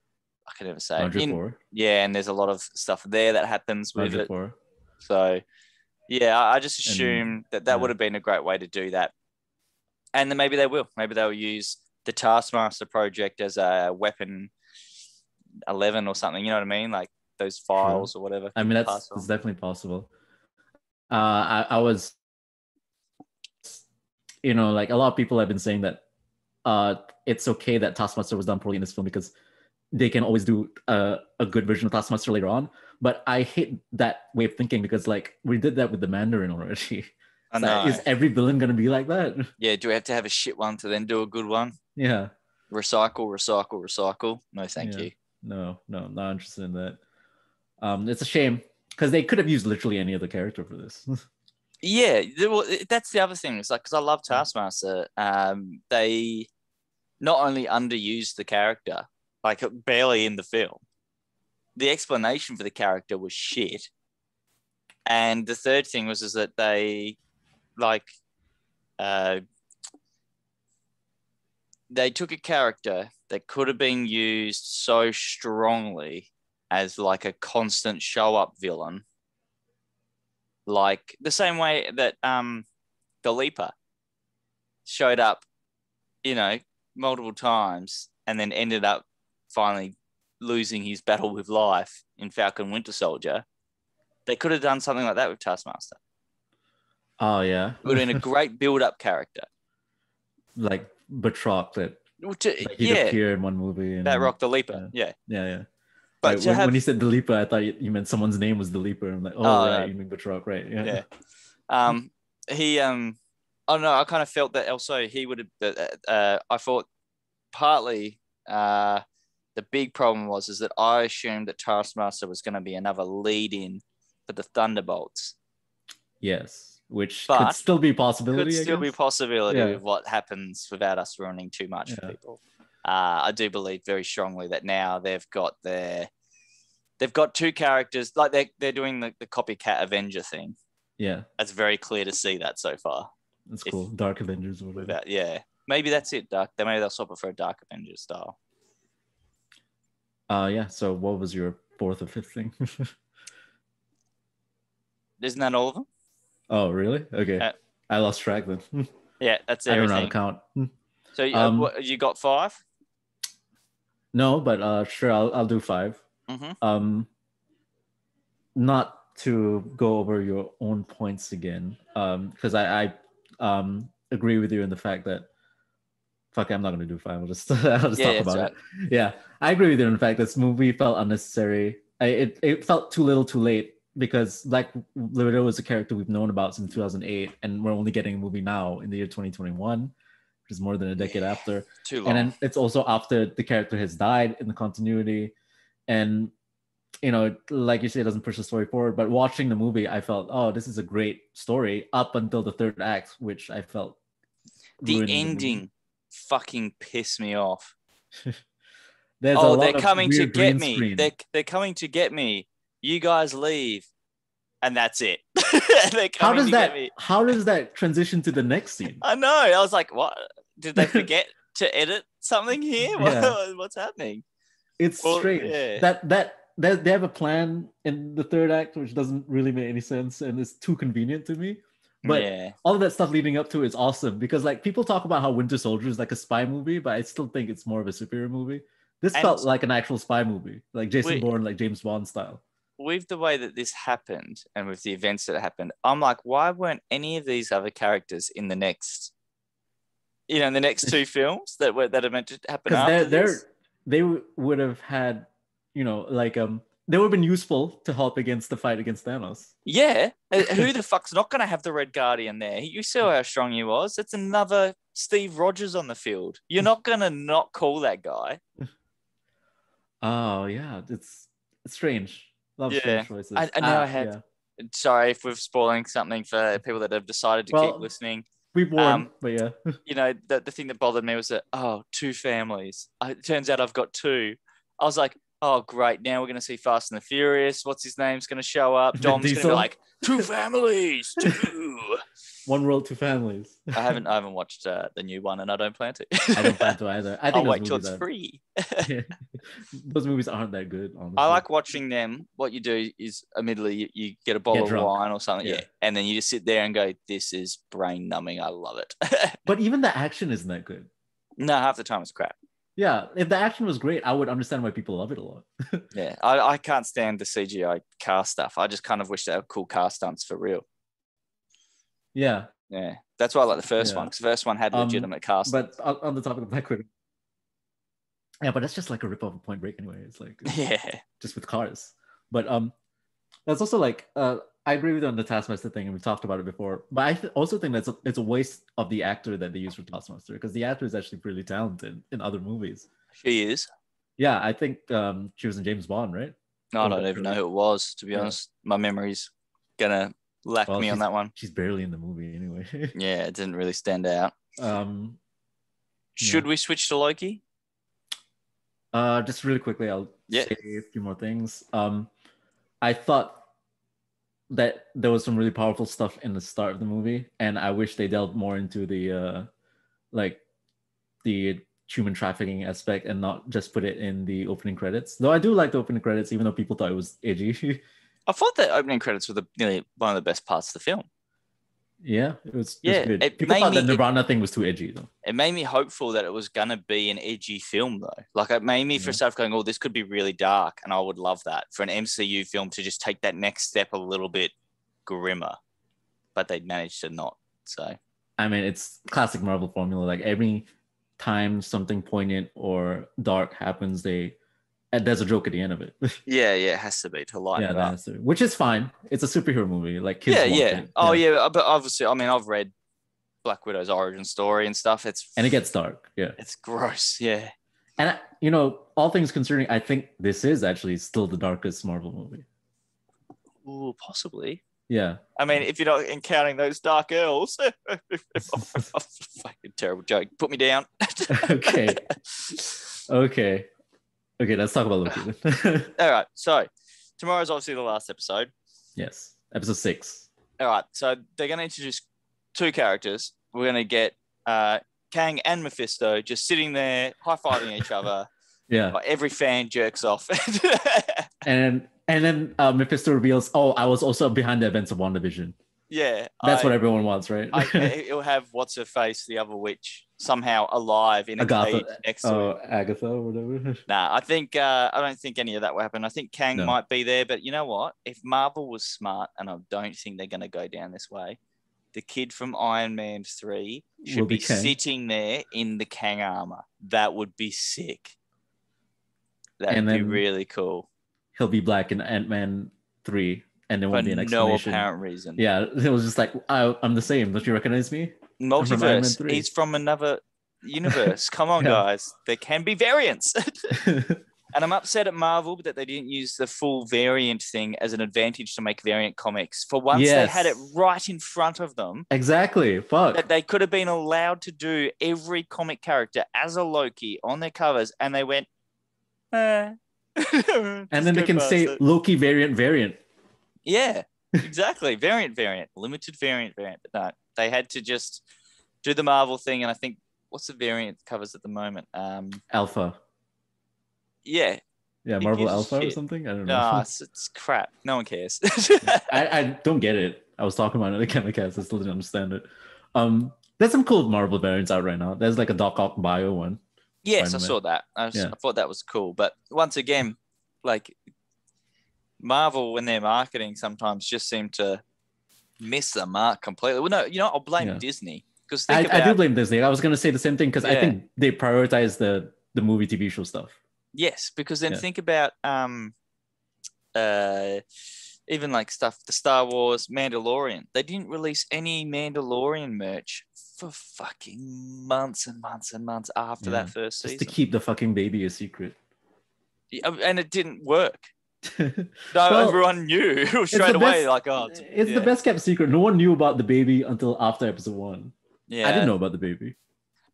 [SPEAKER 1] I can never say it. Yeah, and there's a lot of stuff there that happens with it. So, yeah, I just assume that would have been a great way to do that. And then maybe they will. Maybe they'll use the Taskmaster project as a Weapon 11 or something. You know what I mean? Like those files or whatever.
[SPEAKER 2] I mean, that's definitely possible. I was, like a lot of people have been saying that it's okay that Taskmaster was done poorly in this film because they can always do a good version of Taskmaster later on. But I hate that way of thinking because, like, we did that with the Mandarin already.
[SPEAKER 1] I know.
[SPEAKER 2] Is every villain going to be like that? Yeah.
[SPEAKER 1] Do we have to have a shit one to then do a good one?
[SPEAKER 2] Yeah.
[SPEAKER 1] Recycle. No, thank you.
[SPEAKER 2] No, not interested in that. It's a shame because they could have used literally any other character for this.
[SPEAKER 1] Yeah, well, that's the other thing. It's like, because I love Taskmaster, they not only underused the character, like barely in the film. The explanation for the character was shit. And the third thing was that they they took a character that could have been used so strongly as like a constant show up villain. Like the same way that the Leaper showed up, multiple times and then ended up finally losing his battle with life in Falcon Winter Soldier. They could have done something like that with Taskmaster.
[SPEAKER 2] Oh, yeah.
[SPEAKER 1] It would have been a great build-up character.
[SPEAKER 2] Like Batroc that he'd appear in one movie. And
[SPEAKER 1] Batroc the Leaper, yeah.
[SPEAKER 2] But when you said the Leaper, I thought you meant someone's name was the Leaper. I'm like, right, you mean Batroc, right? Yeah.
[SPEAKER 1] I don't know. I kind of felt that also he would have. I thought partly the big problem was that I assumed that Taskmaster was going to be another lead-in for the Thunderbolts.
[SPEAKER 2] Yes, which could still be a possibility.
[SPEAKER 1] Could still be a possibility with what happens without us ruining too much for people. I do believe very strongly that now they've got two characters, like they're doing the copycat Avenger thing.
[SPEAKER 2] Yeah,
[SPEAKER 1] that's very clear to see that so far.
[SPEAKER 2] That's cool. Dark Avengers or whatever.
[SPEAKER 1] Maybe that's it. Maybe they'll swap it for a Dark Avengers style.
[SPEAKER 2] So what was your fourth or fifth thing?
[SPEAKER 1] Isn't that all of them?
[SPEAKER 2] Oh, really? Okay.
[SPEAKER 1] Uh,
[SPEAKER 2] I lost track then.
[SPEAKER 1] Yeah, that's
[SPEAKER 2] I don't know how
[SPEAKER 1] everything.
[SPEAKER 2] to count.
[SPEAKER 1] So what, you got 5?
[SPEAKER 2] No, but sure, I'll do 5.
[SPEAKER 1] Mm-hmm.
[SPEAKER 2] Not to go over your own points again, because I agree with you in the fact that fuck, I'm not gonna do 5. I'll just I'll just
[SPEAKER 1] Yeah,
[SPEAKER 2] talk
[SPEAKER 1] that's
[SPEAKER 2] about
[SPEAKER 1] right.
[SPEAKER 2] it. Yeah, I agree with you in the fact this movie felt unnecessary. It felt too little, too late because Black Widow was a character we've known about since 2008, and we're only getting a movie now in the year 2021, which is more than a decade after.
[SPEAKER 1] Too
[SPEAKER 2] And
[SPEAKER 1] long.
[SPEAKER 2] then it's also after the character has died in the continuity, and like you say, it doesn't push the story forward. But watching the movie, I felt, oh, this is a great story up until the third act, which I felt
[SPEAKER 1] The
[SPEAKER 2] ruined the movie.
[SPEAKER 1] ending fucking pissed me off.
[SPEAKER 2] There's a lot
[SPEAKER 1] they're
[SPEAKER 2] of
[SPEAKER 1] coming to
[SPEAKER 2] weird
[SPEAKER 1] get
[SPEAKER 2] green
[SPEAKER 1] me.
[SPEAKER 2] screen.
[SPEAKER 1] They're coming to get me. You guys leave, and that's it. They're
[SPEAKER 2] How
[SPEAKER 1] coming
[SPEAKER 2] does
[SPEAKER 1] to
[SPEAKER 2] that?
[SPEAKER 1] get me.
[SPEAKER 2] How does that transition to the next scene?
[SPEAKER 1] I know. I was like, what? Did they forget to edit something here?
[SPEAKER 2] Yeah.
[SPEAKER 1] What's happening?
[SPEAKER 2] It's strange
[SPEAKER 1] yeah.
[SPEAKER 2] that they have a plan in the third act, which doesn't really make any sense and it's too convenient to me. But
[SPEAKER 1] Yeah.
[SPEAKER 2] all of that stuff leading up to it is awesome because like people talk about how Winter Soldier is like a spy movie, but I still think it's more of a superhero movie. This felt like an actual spy movie, like Jason Bourne, like James Bond style.
[SPEAKER 1] With the way that this happened and with the events that happened, I'm like, why weren't any of these other characters in the next, the next 2 films that are meant to happen after this?
[SPEAKER 2] They would have had, like they would have been useful to help against the fight against Thanos.
[SPEAKER 1] Yeah, who the fuck's not going to have the Red Guardian there? You saw how strong he was. It's another Steve Rogers on the field. You're not going to not call that guy.
[SPEAKER 2] Oh yeah, it's strange. Love strange choices.
[SPEAKER 1] I know I had. Yeah. Sorry if we're spoiling something for people that have decided to keep listening.
[SPEAKER 2] We've warned, but yeah.
[SPEAKER 1] The thing that bothered me was that 2 families. It turns out I've got 2. I was like, oh great! Now we're going to see Fast and the Furious. What's his name's going to show up? Dom's going to be like 2 families, 2.
[SPEAKER 2] One world, 2 families.
[SPEAKER 1] I haven't watched the new one, and I don't plan to.
[SPEAKER 2] I don't plan to either. I think
[SPEAKER 1] I'll wait till it's free.
[SPEAKER 2] Those movies aren't that good, honestly.
[SPEAKER 1] I like watching them. What you do is, admittedly, you get a bottle of wine or something, and then you just sit there and go, "This is brain numbing. I love it."
[SPEAKER 2] But even the action isn't that good.
[SPEAKER 1] No, half the time it's crap.
[SPEAKER 2] Yeah, if the action was great, I would understand why people love it a lot.
[SPEAKER 1] Yeah, I can't stand the CGI car stuff. I just kind of wish they were cool car stunts for real.
[SPEAKER 2] Yeah.
[SPEAKER 1] Yeah. That's why I like the first one, because the first one had legitimate car stunts.
[SPEAKER 2] But on the topic of Black Widow. Yeah, but that's just like a rip off of Point Break anyway. It's like just with cars. But that's also like I agree with you on the Taskmaster thing, and we talked about it before. But I also think it's a waste of the actor that they use for Taskmaster, because the actor is actually pretty talented in other movies.
[SPEAKER 1] She is.
[SPEAKER 2] Yeah, I think she was in James Bond, right?
[SPEAKER 1] No, I don't even know who it was, to be honest. My memory's gonna lack me on that one.
[SPEAKER 2] She's barely in the movie anyway.
[SPEAKER 1] Yeah, it didn't really stand out. Should we switch to Loki?
[SPEAKER 2] Just really quickly, I'll say a few more things. I thought that there was some really powerful stuff in the start of the movie, and I wish they delved more into the the human trafficking aspect and not just put it in the opening credits. Though I do like the opening credits, even though people thought it was edgy. I
[SPEAKER 1] thought the opening credits were nearly one of the best parts of the film.
[SPEAKER 2] Yeah, it was good. People thought the Nirvana thing was too edgy, though.
[SPEAKER 1] It made me hopeful that it was going to be an edgy film, though. Like, it made me for stuff going, oh, this could be really dark, and I would love that. For an MCU film to just take that next step a little bit grimmer. But they managed to not, so.
[SPEAKER 2] I mean, it's classic Marvel formula. Like, every time something poignant or dark happens, there's a joke at the end of it.
[SPEAKER 1] Yeah, it has to be to lighten it up.
[SPEAKER 2] Which is fine. It's a superhero movie. Like kids want it.
[SPEAKER 1] Oh yeah, but obviously, I mean, I've read Black Widow's origin story and stuff. And
[SPEAKER 2] it gets dark. Yeah,
[SPEAKER 1] it's gross. Yeah,
[SPEAKER 2] and all things considering, I think this is actually still the darkest Marvel movie.
[SPEAKER 1] Ooh, possibly.
[SPEAKER 2] Yeah.
[SPEAKER 1] I mean, if you're not counting those dark elves, fucking terrible joke. Put me down.
[SPEAKER 2] Okay. Okay, let's talk about Loki.
[SPEAKER 1] All right, so tomorrow's obviously the last episode.
[SPEAKER 2] Yes, episode 6.
[SPEAKER 1] All right, so they're going to introduce 2 characters. We're going to get Kang and Mephisto just sitting there high-fiving each other.
[SPEAKER 2] Yeah.
[SPEAKER 1] Every fan jerks off.
[SPEAKER 2] and And then Mephisto reveals, "Oh, I was also behind the events of WandaVision."
[SPEAKER 1] Yeah,
[SPEAKER 2] That's what everyone wants, right?
[SPEAKER 1] it'll have what's her face, the other witch, somehow alive in a cage
[SPEAKER 2] Agatha,
[SPEAKER 1] next to him.
[SPEAKER 2] Agatha, or whatever.
[SPEAKER 1] Nah, I don't think any of that will happen. I think Kang
[SPEAKER 2] No.
[SPEAKER 1] might be there, but you know what? If Marvel was smart, and I don't think they're going to go down this way, the kid from Iron Man 3 should be sitting there in the Kang armor. That would be sick. That'd be really cool.
[SPEAKER 2] He'll be black in Ant-Man 3, and there won't be an explanation.
[SPEAKER 1] No apparent reason.
[SPEAKER 2] Yeah, it was just like, I'm the same. Don't you recognize me?
[SPEAKER 1] Multiverse. He's from another universe. Come on, guys. There can be variants. And I'm upset at Marvel that they didn't use the full variant thing as an advantage to make variant comics. For once, they had it right in front of them.
[SPEAKER 2] Exactly. Fuck.
[SPEAKER 1] That they could have been allowed to do every comic character as a Loki on their covers, and they went, and
[SPEAKER 2] then they can say Loki variant.
[SPEAKER 1] Yeah, exactly. variant, limited variant. But no, they had to just do the Marvel thing. And I think, what's the variant covers at the moment?
[SPEAKER 2] Alpha.
[SPEAKER 1] Yeah.
[SPEAKER 2] Yeah, Marvel Alpha or something? I don't know.
[SPEAKER 1] No, it's crap. No one cares.
[SPEAKER 2] I don't get it. I was talking about it again, I still didn't understand it. There's some cool Marvel variants out right now. There's like a Doc Ock bio one.
[SPEAKER 1] Yes, Spider-Man. I saw that. I thought that was cool. But once again, like Marvel, when they're marketing, sometimes just seem to miss the mark completely. Well, no, I'll blame Disney. Because
[SPEAKER 2] I do blame Disney. I was going to say the same thing because I think they prioritize the movie TV show stuff.
[SPEAKER 1] Yes, because then think about even like stuff, the Star Wars Mandalorian. They didn't release any Mandalorian merch for fucking months and months and months after that first season.
[SPEAKER 2] Just to keep the fucking baby a secret.
[SPEAKER 1] Yeah, and it didn't work. Everyone knew straight away. It's
[SPEAKER 2] the best kept secret. No one knew about the baby until after episode 1.
[SPEAKER 1] Yeah,
[SPEAKER 2] I didn't know about the baby.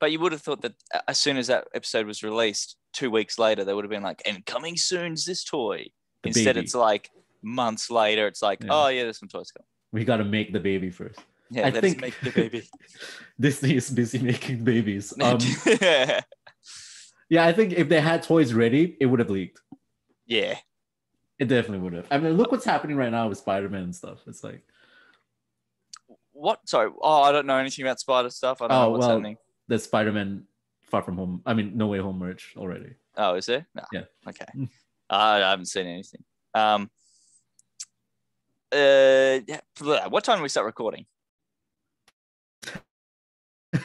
[SPEAKER 1] But you would have thought that as soon as that episode was released, 2 weeks later, they would have been like, and coming soon's this toy. Instead, it's like months later, it's like, oh, yeah, there's some toys coming.
[SPEAKER 2] We got to make the baby first.
[SPEAKER 1] Yeah, I think make the baby.
[SPEAKER 2] Disney is busy making babies. Yeah, I think if they had toys ready, it would have leaked.
[SPEAKER 1] Yeah.
[SPEAKER 2] It definitely would have. I mean, look what's happening right now with Spider-Man and stuff. It's like...
[SPEAKER 1] What? Sorry. Oh, I don't know anything about Spider stuff. I don't know what's happening.
[SPEAKER 2] There's Spider-Man Far From Home. I mean, No Way Home merch already.
[SPEAKER 1] Oh, is there? No.
[SPEAKER 2] Yeah.
[SPEAKER 1] Okay. I haven't seen anything. What time do we start recording?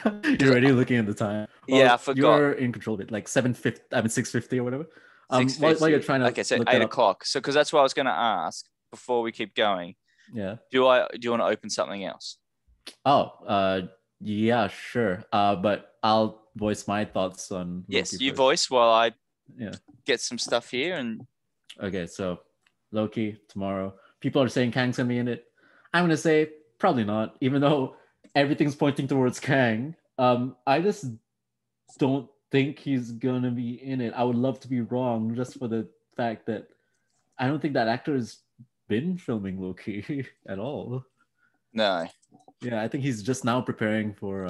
[SPEAKER 2] You're already looking at the time.
[SPEAKER 1] Yeah, I forgot.
[SPEAKER 2] You're in control of it, like 7:50. I mean 6:50 or whatever. While you're trying to.
[SPEAKER 1] Okay, so 8:00. So, because that's what I was going to ask before we keep going.
[SPEAKER 2] Yeah.
[SPEAKER 1] Do you want to open something else?
[SPEAKER 2] Oh, yeah, sure. But I'll voice my thoughts on.
[SPEAKER 1] Yes,
[SPEAKER 2] Loki
[SPEAKER 1] you
[SPEAKER 2] first.
[SPEAKER 1] voice while I get some stuff here and.
[SPEAKER 2] Okay, so Loki tomorrow. People are saying Kang's gonna be in it. I'm gonna say probably not, even though everything's pointing towards Kang. I just don't think he's gonna be in it. I would love to be wrong, just for the fact that I don't think that actor has been filming Loki at all.
[SPEAKER 1] No.
[SPEAKER 2] Yeah, I think he's just now preparing for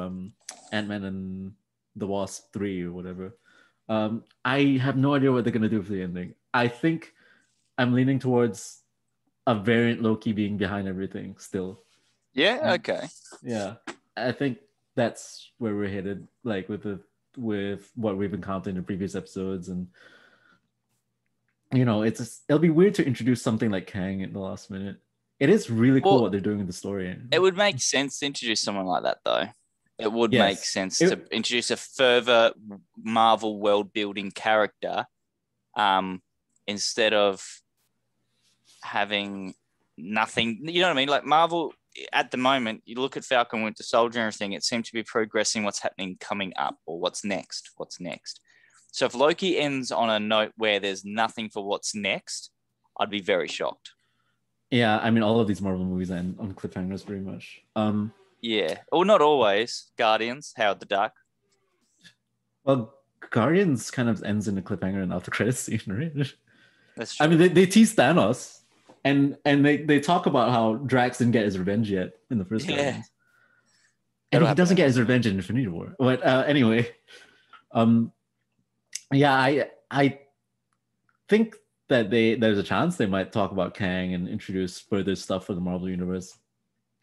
[SPEAKER 2] Ant-Man and the Wasp 3 or whatever. I have no idea what they're gonna do for the ending. I think I'm leaning towards a variant Loki being behind everything still.
[SPEAKER 1] Yeah, okay.
[SPEAKER 2] Yeah. I think that's where we're headed, like with what we've encountered in previous episodes. And it'll be weird to introduce something like Kang in the last minute. It is really cool what they're doing in the story.
[SPEAKER 1] It would make sense to introduce someone like that, though. It would make sense to introduce a further Marvel world building character, instead of having nothing. You know what I mean? Like Marvel at the moment, you look at Falcon, Winter Soldier and everything, it seems to be progressing what's happening coming up, or what's next. So if Loki ends on a note where there's nothing for what's next, I'd be very shocked.
[SPEAKER 2] Yeah, I mean, all of these Marvel movies end on cliffhangers pretty much.
[SPEAKER 1] Yeah, well, not always. Guardians, Howard the Duck.
[SPEAKER 2] Well, Guardians kind of ends in a cliffhanger and after credits scene, right?
[SPEAKER 1] That's true.
[SPEAKER 2] I mean, they tease Thanos, and they talk about how Drax didn't get his revenge yet in the first Guardians. And he doesn't get his revenge in Infinity War. But anyway, I think that there's a chance they might talk about Kang and introduce further stuff for the Marvel Universe,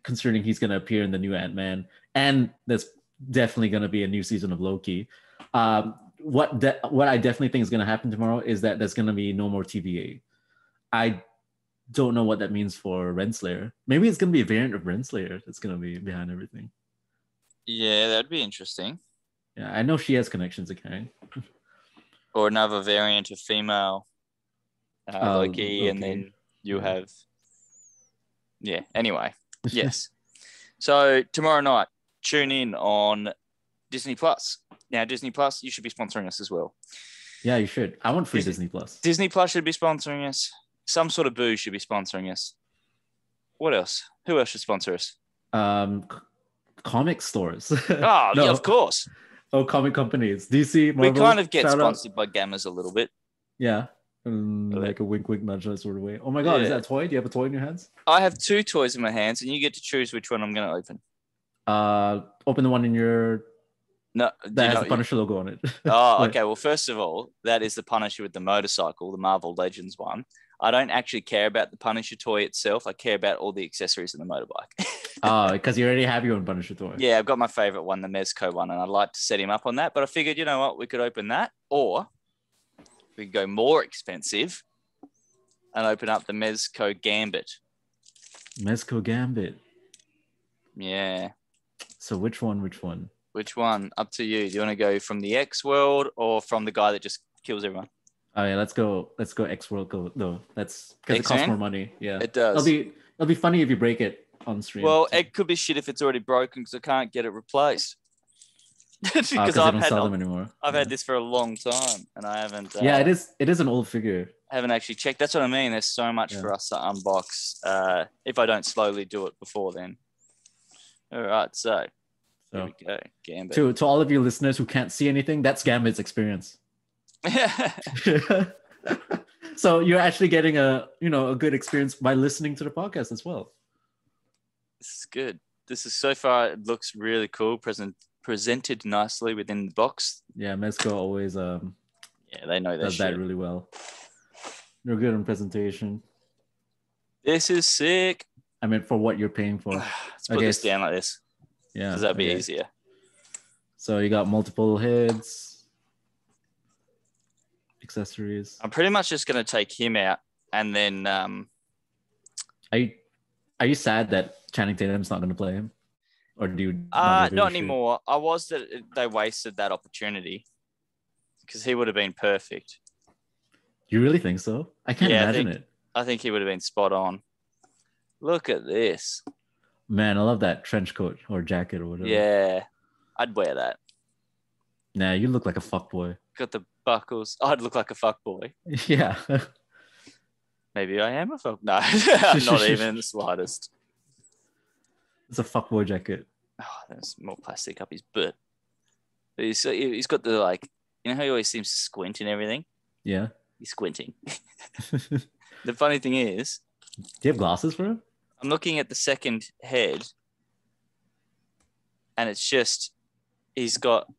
[SPEAKER 2] considering he's going to appear in the new Ant-Man, and there's definitely going to be a new season of Loki. What I definitely think is going to happen tomorrow is that there's going to be no more TVA. I don't know what that means for Renslayer. Maybe it's going to be a variant of Renslayer that's going to be behind everything.
[SPEAKER 1] Yeah, that'd be interesting.
[SPEAKER 2] Yeah, I know she has connections to Kang.
[SPEAKER 1] Or another variant of female Loki, and then you have... Yeah, anyway. Yes. So tomorrow night, tune in on Disney Plus. Now, Disney Plus, you should be sponsoring us as well.
[SPEAKER 2] Yeah, you should. I want free Disney Plus.
[SPEAKER 1] Disney Plus should be sponsoring us. Some sort of booze should be sponsoring us. What else? Who else should sponsor us?
[SPEAKER 2] Comic stores.
[SPEAKER 1] Oh,
[SPEAKER 2] no.
[SPEAKER 1] Yeah, of course.
[SPEAKER 2] Oh, comic companies. DC, Marvel.
[SPEAKER 1] We kind of get sponsored by Gammas a little bit.
[SPEAKER 2] Yeah. Like a wink, wink, nudge, that sort of way. Oh my God, Is that a toy? Do you have a toy in your hands?
[SPEAKER 1] I have 2 toys in my hands, and you get to choose which one I'm going to open.
[SPEAKER 2] Open the one in your...
[SPEAKER 1] No,
[SPEAKER 2] that has the Punisher logo on it.
[SPEAKER 1] Oh, okay. Well, first of all, that is the Punisher with the motorcycle, the Marvel Legends one. I don't actually care about the Punisher toy itself. I care about all the accessories in the motorbike.
[SPEAKER 2] Oh, because you already have your own Punisher toy.
[SPEAKER 1] Yeah, I've got my favorite one, the Mezco one, and I'd like to set him up on that. But I figured, you know what, we could open that, or we could go more expensive and open up the Mezco Gambit.
[SPEAKER 2] Mezco Gambit.
[SPEAKER 1] Yeah.
[SPEAKER 2] So which one?
[SPEAKER 1] Which one? Up to you. Do you want to go from the X world or from the guy that just kills everyone?
[SPEAKER 2] Oh yeah, let's go X world. No, that's because it costs more money. Yeah,
[SPEAKER 1] it does.
[SPEAKER 2] It'll be funny if you break it on stream.
[SPEAKER 1] Well, it could be shit if it's already broken because I can't get it replaced.
[SPEAKER 2] Because I don't sell them anymore.
[SPEAKER 1] I've had this for a long time and I haven't.
[SPEAKER 2] Yeah, it is an old figure.
[SPEAKER 1] I haven't actually checked. That's what I mean. There's so much for us to unbox. If I don't slowly do it before then. All right, so here we go. Gambit.
[SPEAKER 2] To all of you listeners who can't see anything, that's Gambit's experience. So you're actually getting a good experience by listening to the podcast as well.
[SPEAKER 1] This is good. This is so far, it looks really cool. Presented nicely within the box.
[SPEAKER 2] Yeah, Mezco always
[SPEAKER 1] they know
[SPEAKER 2] does that really well. They're good on presentation.
[SPEAKER 1] This is sick.
[SPEAKER 2] I mean, for what you're paying for.
[SPEAKER 1] Let's put this down like this.
[SPEAKER 2] Yeah,
[SPEAKER 1] because that'd be easier. So
[SPEAKER 2] you got multiple heads, accessories.
[SPEAKER 1] I'm pretty much just going to take him out, and then.
[SPEAKER 2] Are you sad that Channing Tatum's not going to play him, or do you?
[SPEAKER 1] Not anymore. I was that they wasted that opportunity because he would have been perfect.
[SPEAKER 2] You really think so? I can't imagine it.
[SPEAKER 1] I think he would have been spot on. Look at this.
[SPEAKER 2] Man, I love that trench coat or jacket or whatever.
[SPEAKER 1] Yeah, I'd wear that.
[SPEAKER 2] Nah, you look like a fuckboy.
[SPEAKER 1] Got the buckles. I'd look like a fuckboy.
[SPEAKER 2] Yeah.
[SPEAKER 1] Maybe I am a fuck. No, not even the slightest.
[SPEAKER 2] It's a fuckboy jacket.
[SPEAKER 1] Oh, there's more plastic up his butt. But he's got the you know how he always seems to squint and everything?
[SPEAKER 2] Yeah.
[SPEAKER 1] He's squinting. The funny thing is...
[SPEAKER 2] Do you have glasses for him?
[SPEAKER 1] I'm looking at the second head, and it's just he's got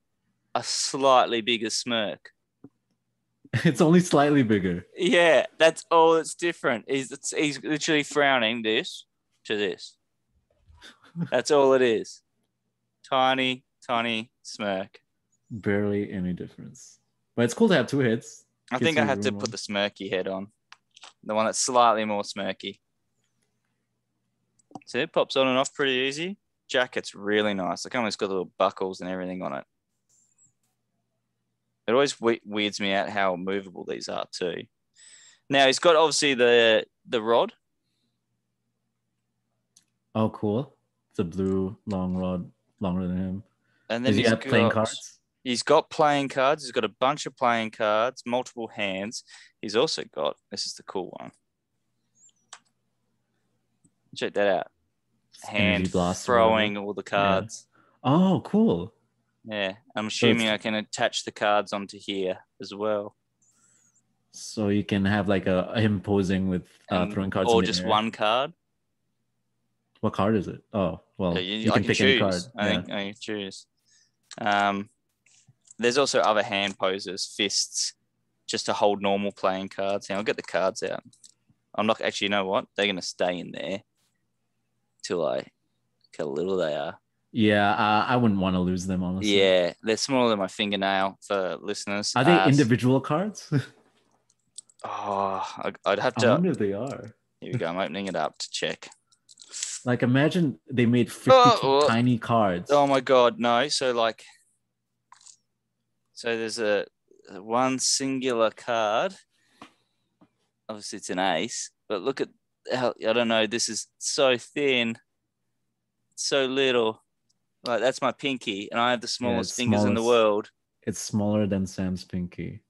[SPEAKER 1] a slightly bigger smirk.
[SPEAKER 2] It's only slightly bigger.
[SPEAKER 1] Yeah, that's all that's different. He's literally frowning this to this. That's all it is. Tiny, tiny smirk.
[SPEAKER 2] Barely any difference. But it's cool to have 2 heads.
[SPEAKER 1] I think I have to put the smirky head on. The one that's slightly more smirky. So it pops on and off pretty easy. Jacket's really nice. Like almost got little buckles and everything on it. It always weirds me out how movable these are too. Now he's got obviously the rod.
[SPEAKER 2] Oh, cool. It's a blue long rod, longer than him.
[SPEAKER 1] And then
[SPEAKER 2] he's got playing cards. He's
[SPEAKER 1] got playing cards. He's got a bunch of playing cards, multiple hands. He's also got, this is the cool one. Check that out. Hand throwing all the cards.
[SPEAKER 2] Yeah. Oh, cool.
[SPEAKER 1] Yeah. I'm assuming I can attach the cards onto here as well.
[SPEAKER 2] So you can have like him posing with throwing cards.
[SPEAKER 1] Or just one card.
[SPEAKER 2] What card is it? Oh, well, you can pick
[SPEAKER 1] choose.
[SPEAKER 2] any card.
[SPEAKER 1] I think I can choose. There's also other hand poses, fists, just to hold normal playing cards. Now I'll get the cards out. I'm not actually, you know what? They're going to stay in there till I look how little they are.
[SPEAKER 2] Yeah, I wouldn't want to lose them, honestly.
[SPEAKER 1] Yeah, they're smaller than my fingernail for listeners.
[SPEAKER 2] Are they individual cards?
[SPEAKER 1] I'd have to.
[SPEAKER 2] I wonder if they are.
[SPEAKER 1] Here we go. I'm opening it up to check.
[SPEAKER 2] Like, imagine they made 52 tiny cards.
[SPEAKER 1] Oh my God, no. So there's a one singular card. Obviously, it's an ace, but look at how, I don't know. This is so thin, so little. Like, that's my pinky, and I have the smallest fingers in the world.
[SPEAKER 2] It's smaller than Sam's pinky.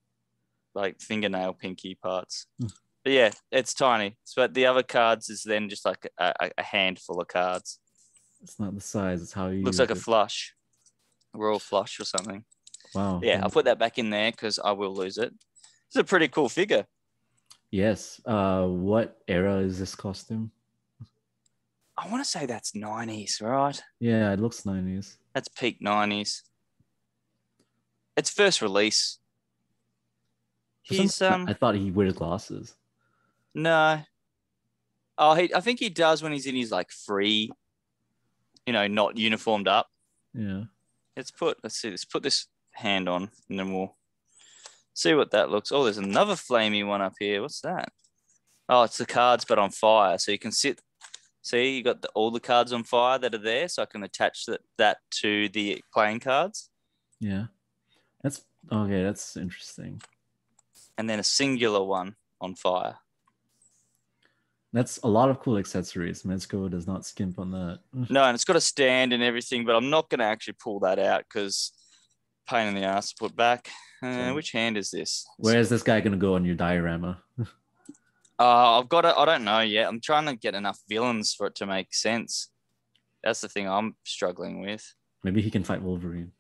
[SPEAKER 1] Like fingernail pinky parts. But yeah, it's tiny. But the other cards is then just like a handful of cards.
[SPEAKER 2] It's not the size, it's how you
[SPEAKER 1] looks like a flush. A royal flush or something.
[SPEAKER 2] Wow.
[SPEAKER 1] Yeah, I'll put that back in there because I will lose it. It's a pretty cool figure.
[SPEAKER 2] Yes. What era is this costume?
[SPEAKER 1] I want to say that's 90s, right?
[SPEAKER 2] Yeah, it looks 90s.
[SPEAKER 1] That's peak 90s. It's first release.
[SPEAKER 2] I thought he wears glasses.
[SPEAKER 1] No. Oh, I think he does when he's in his like free, not uniformed up.
[SPEAKER 2] Yeah.
[SPEAKER 1] Let's put this hand on and then we'll see what that looks. Oh, there's another flamey one up here. What's that? Oh, it's the cards but on fire. So you can sit. See, you got all the cards on fire that are there, so I can attach that to the playing cards.
[SPEAKER 2] Yeah. That's okay, that's interesting.
[SPEAKER 1] And then a singular one on fire.
[SPEAKER 2] That's a lot of cool accessories. Mezco does not skimp on that.
[SPEAKER 1] No, and it's got a stand and everything, but I'm not going to actually pull that out because pain in the ass to put back. Which hand is this?
[SPEAKER 2] Where is this guy going to go on your diorama?
[SPEAKER 1] I don't know yet. I'm trying to get enough villains for it to make sense. That's the thing I'm struggling with.
[SPEAKER 2] Maybe he can fight Wolverine.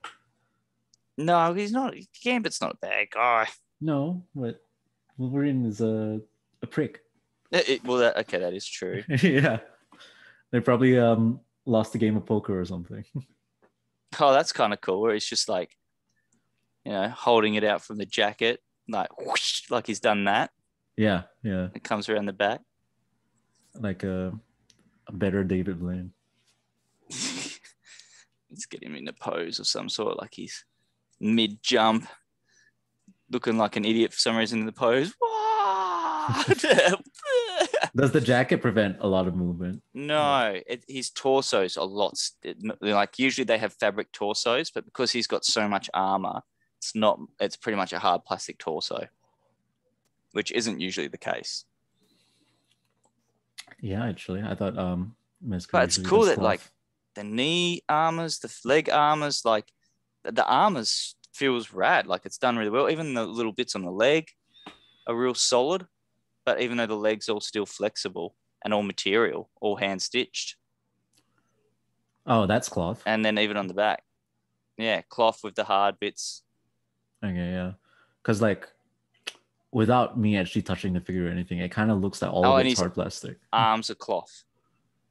[SPEAKER 1] No, he's not. Gambit's not a bad guy.
[SPEAKER 2] No, but Wolverine is a prick.
[SPEAKER 1] That is true.
[SPEAKER 2] Yeah. They probably lost a game of poker or something.
[SPEAKER 1] Oh, that's kind of cool. Where he's just like, holding it out from the jacket, like whoosh, like he's done that.
[SPEAKER 2] Yeah, yeah.
[SPEAKER 1] It comes around the back.
[SPEAKER 2] Like a better David Blaine.
[SPEAKER 1] Let's get him in a pose of some sort, like he's mid-jump, looking like an idiot for some reason in the pose.
[SPEAKER 2] Does the jacket prevent a lot of movement?
[SPEAKER 1] No, his torso's a lot. Like usually they have fabric torsos, but because he's got so much armor, it's pretty much a hard plastic torso, which isn't usually the case.
[SPEAKER 2] Yeah, actually, I thought
[SPEAKER 1] but it's cool that like the knee armors, the leg armors, like the armors feels rad. Like it's done really well. Even the little bits on the leg are real solid. But even though the leg's all still flexible and all material, all hand stitched.
[SPEAKER 2] Oh, that's cloth.
[SPEAKER 1] And then even on the back. Yeah, cloth with the hard bits.
[SPEAKER 2] Okay, yeah. Because like without me actually touching the figure or anything, it kind of looks like all of it's hard plastic.
[SPEAKER 1] Arms are cloth.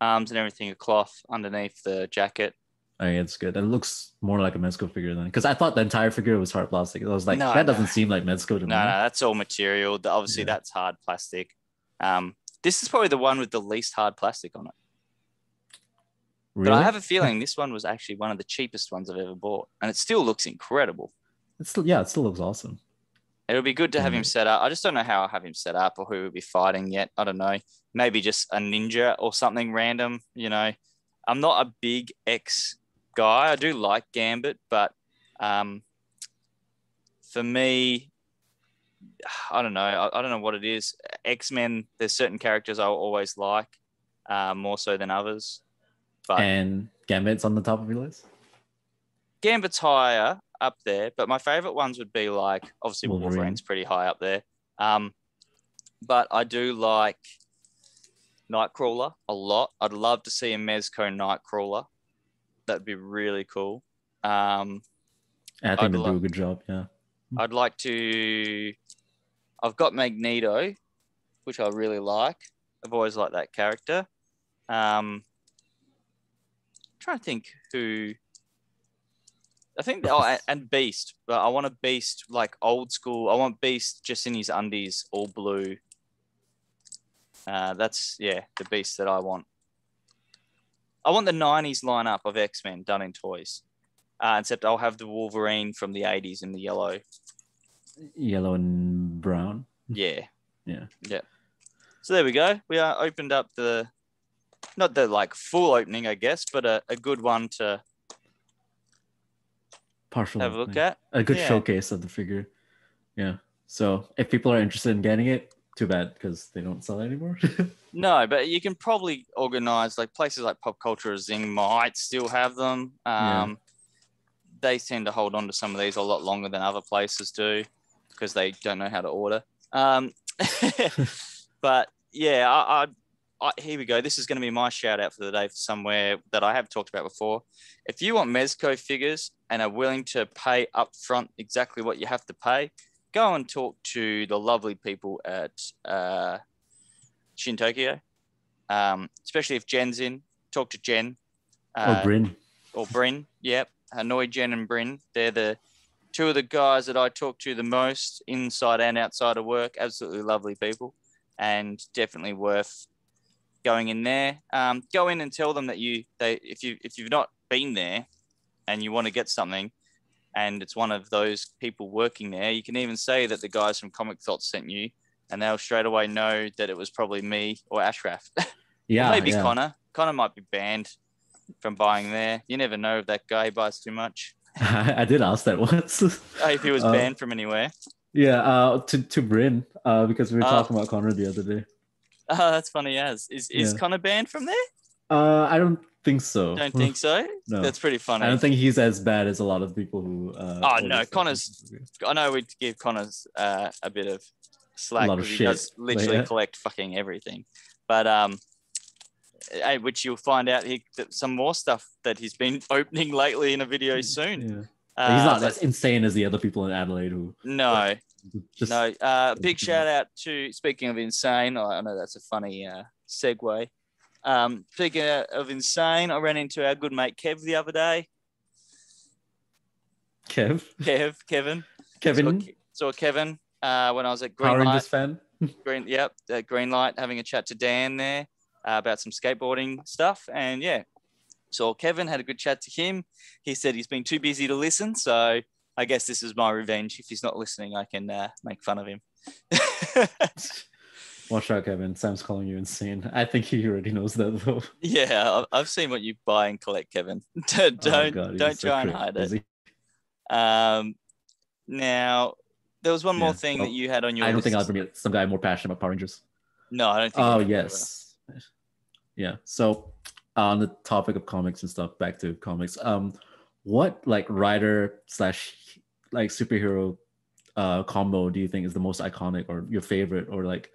[SPEAKER 1] Arms and everything are cloth underneath the jacket.
[SPEAKER 2] Okay, it's good. It looks more like a Mezco figure then. Because I thought the entire figure was hard plastic. I was like, that doesn't seem like Mezco to me.
[SPEAKER 1] No, that's all material. Obviously, that's hard plastic. This is probably the one with the least hard plastic on it.
[SPEAKER 2] Really?
[SPEAKER 1] But I have a feeling this one was actually one of the cheapest ones I've ever bought. And it still looks incredible.
[SPEAKER 2] It still looks awesome.
[SPEAKER 1] It'll be good to have him set up. I just don't know how I'll have him set up or who we'll be fighting yet. I don't know. Maybe just a ninja or something random. I'm not a big X guy. I do like Gambit, but for me, I don't know. I don't know what it is. X-Men, there's certain characters I always like more so than others.
[SPEAKER 2] And Gambit's on the top of your list?
[SPEAKER 1] Gambit's higher up there, but my favorite ones would be like, obviously Wolverine's pretty high up there. But I do like Nightcrawler a lot. I'd love to see a Mezco Nightcrawler. That'd be really cool.
[SPEAKER 2] I think they do a good job, yeah.
[SPEAKER 1] I'd like to... I've got Magneto, which I really like. I've always liked that character. I'm trying to think who... I think and Beast, but I want a Beast like old school. I want Beast just in his undies, all blue. That's the Beast that I want. I want the 90s lineup of X-Men done in toys. Except I'll have the Wolverine from the 80s in the yellow.
[SPEAKER 2] Yellow and brown.
[SPEAKER 1] Yeah.
[SPEAKER 2] Yeah.
[SPEAKER 1] Yeah. So there we go. We opened up not the like full opening, I guess, but a good one to
[SPEAKER 2] partial
[SPEAKER 1] have a look at.
[SPEAKER 2] A good showcase of the figure. Yeah. So if people are interested in getting it, too bad because they don't sell it anymore.
[SPEAKER 1] No, but you can probably organize like places like Pop Culture or Zing might still have them. They tend to hold on to some of these a lot longer than other places do because they don't know how to order. But yeah, here we go. This is going to be my shout out for the day for somewhere that I have talked about before. If you want Mezco figures and are willing to pay up front exactly what you have to pay, go and talk to the lovely people at Shin Tokyo. Especially if Jen's in, talk to Jen.
[SPEAKER 2] Or Bryn.
[SPEAKER 1] Or Bryn, yep. Hanoi, Jen and Bryn. They're the two of the guys that I talk to the most inside and outside of work. Absolutely lovely people and definitely worth going in there. Go in and tell them that if you've not been there and you want to get something and it's one of those people working there, you can even say that the guys from Comic Thots sent you and they'll straight away know that it was probably me or Ashraf.
[SPEAKER 2] Yeah.
[SPEAKER 1] Or maybe Connar. Connar might be banned from buying there. You never know if that guy buys too much.
[SPEAKER 2] I did ask that once.
[SPEAKER 1] If he was banned from anywhere.
[SPEAKER 2] Yeah, to Bryn, because we were talking about Connar the other day.
[SPEAKER 1] That's funny as. Is Connar banned from there?
[SPEAKER 2] I don't think so.
[SPEAKER 1] Don't think so?
[SPEAKER 2] No.
[SPEAKER 1] That's pretty funny.
[SPEAKER 2] I don't think he's as bad as a lot of people who...
[SPEAKER 1] no, Connor's... I know we'd give Connor's a bit of slack.
[SPEAKER 2] A lot of
[SPEAKER 1] shit.
[SPEAKER 2] He
[SPEAKER 1] does literally collect fucking everything. But... which you'll find out some more stuff that he's been opening lately in a video soon.
[SPEAKER 2] Yeah. He's not as insane as the other people in Adelaide who...
[SPEAKER 1] No. Big shout out to, speaking of insane, I know that's a funny segue. Speaking of insane, I ran into our good mate Kev the other day. Kevin. Saw Kevin when I was at Green
[SPEAKER 2] Power
[SPEAKER 1] Light.
[SPEAKER 2] Rangers fan.
[SPEAKER 1] At Green Light, having a chat to Dan there. About some skateboarding stuff. And saw Kevin, had a good chat to him. He said he's been too busy to listen. So I guess this is my revenge. If he's not listening, I can make fun of him.
[SPEAKER 2] Watch out, Kevin. Sam's calling you insane. I think he already knows that though.
[SPEAKER 1] Yeah, I've seen what you buy and collect, Kevin. Don't try and hide it. Now, there was one more thing that you had on your list.
[SPEAKER 2] I don't think I'll ever meet some guy more passionate about Power Rangers.
[SPEAKER 1] No, I don't think.
[SPEAKER 2] Oh, yes. Yeah. So on the topic of comics and stuff, back to comics. What like writer / like superhero combo do you think is the most iconic or your favorite? Or like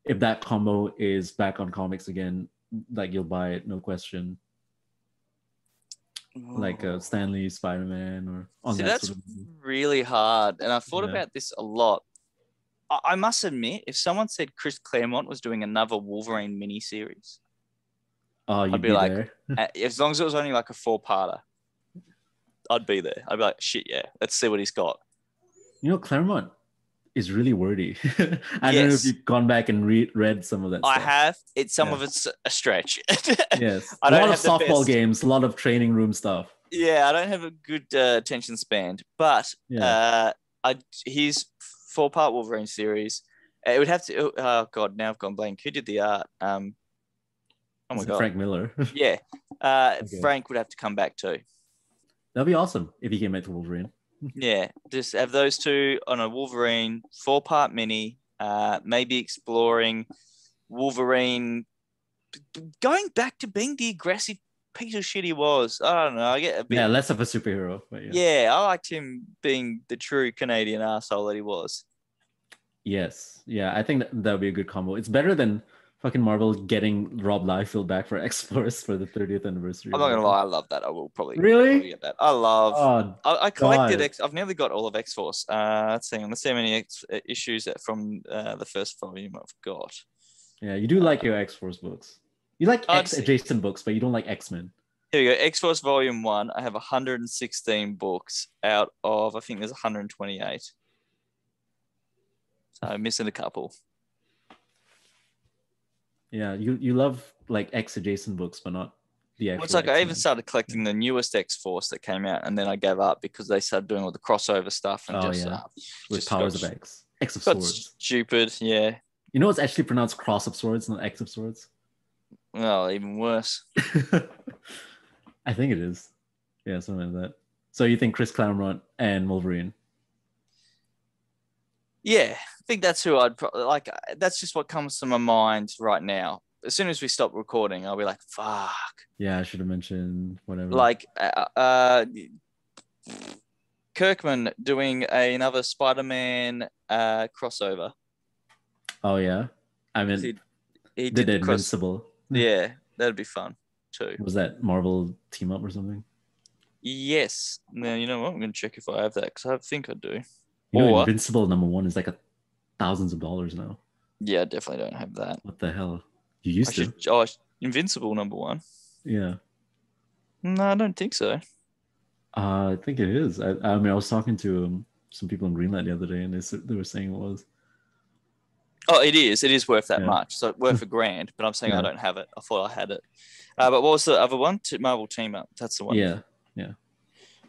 [SPEAKER 2] if that combo is back on comics again, like you'll buy it, no question. Like Stan Lee, Spider-Man, or on that
[SPEAKER 1] that's
[SPEAKER 2] sort of...
[SPEAKER 1] really hard. And I thought about this a lot. I must admit, if someone said Chris Claremont was doing another Wolverine miniseries,
[SPEAKER 2] I'd be like, there.
[SPEAKER 1] As long as it was only like a 4-parter, I'd be there. I'd be like, shit, yeah, let's see what he's got.
[SPEAKER 2] You know, Claremont is really wordy. I don't know if you've gone back and read some of that stuff.
[SPEAKER 1] I have. Some of it's a stretch.
[SPEAKER 2] Yes. A lot of softball games, a lot of training room stuff.
[SPEAKER 1] Yeah, I don't have a good attention span, but his 4-part Wolverine series, it would have to... Oh, God, now I've gone blank. Who did the art? Oh, my God.
[SPEAKER 2] Frank Miller.
[SPEAKER 1] Yeah.
[SPEAKER 2] Okay.
[SPEAKER 1] Frank would have to come back too.
[SPEAKER 2] That'd be awesome if he came back to Wolverine.
[SPEAKER 1] Yeah, just have those two on a Wolverine 4-part mini, maybe exploring Wolverine going back to being the aggressive piece of shit he was. I don't know. I get a bit...
[SPEAKER 2] Yeah, less of a superhero. But
[SPEAKER 1] yeah, I liked him being the true Canadian arsehole that he was.
[SPEAKER 2] Yes. Yeah, I think that would be a good combo. It's better than fucking Marvel getting Rob Liefeld back for X-Force for the 30th anniversary.
[SPEAKER 1] I'm not going to lie. I love that. I will probably
[SPEAKER 2] get
[SPEAKER 1] that. I love... I collected
[SPEAKER 2] God.
[SPEAKER 1] I've nearly got all of X-Force. Let's see how many issues from the first volume I've got.
[SPEAKER 2] Yeah, you do like your X-Force books. You like X-adjacent books, but you don't like X-Men.
[SPEAKER 1] Here we go. X-Force Volume 1. I have 116 books out of, I think there's 128. So I'm missing a couple.
[SPEAKER 2] Yeah, you love like X adjacent books, but not the actual.
[SPEAKER 1] Well, it's like I even
[SPEAKER 2] X-Men.
[SPEAKER 1] started collecting the newest X-Force that came out, and then I gave up because they started doing all the crossover stuff and
[SPEAKER 2] with
[SPEAKER 1] just
[SPEAKER 2] Powers of X. X of
[SPEAKER 1] got
[SPEAKER 2] Swords.
[SPEAKER 1] stupid. Yeah.
[SPEAKER 2] You know, it's actually pronounced Cross of Swords, not X of Swords.
[SPEAKER 1] Well, even worse.
[SPEAKER 2] I think it is. Yeah, something like that. So you think Chris Claremont and Wolverine?
[SPEAKER 1] Yeah, I think that's who I'd like. That's just what comes to my mind right now. As soon as we stop recording, I'll be like, "Fuck."
[SPEAKER 2] Yeah, I should have mentioned whatever.
[SPEAKER 1] Like, Kirkman doing another Spider-Man crossover.
[SPEAKER 2] Oh yeah, I mean,
[SPEAKER 1] he
[SPEAKER 2] did
[SPEAKER 1] the
[SPEAKER 2] Invincible.
[SPEAKER 1] Yeah, that'd be fun too.
[SPEAKER 2] Was that Marvel team up or something?
[SPEAKER 1] Yes. Now you know what? I'm gonna check if I have that because I think I do.
[SPEAKER 2] You know, Invincible #1 is like thousands of dollars now.
[SPEAKER 1] Yeah, I definitely don't have that.
[SPEAKER 2] What the hell? You used to.
[SPEAKER 1] Invincible #1.
[SPEAKER 2] Yeah.
[SPEAKER 1] No, I don't think so.
[SPEAKER 2] I think it is. I mean, I was talking to some people in Greenlight the other day, and they were saying it was.
[SPEAKER 1] Oh, it is. It is worth that much. So worth $1,000. But I'm saying I don't have it. I thought I had it. But what was the other one? Marvel Team Up. That's the one.
[SPEAKER 2] Yeah.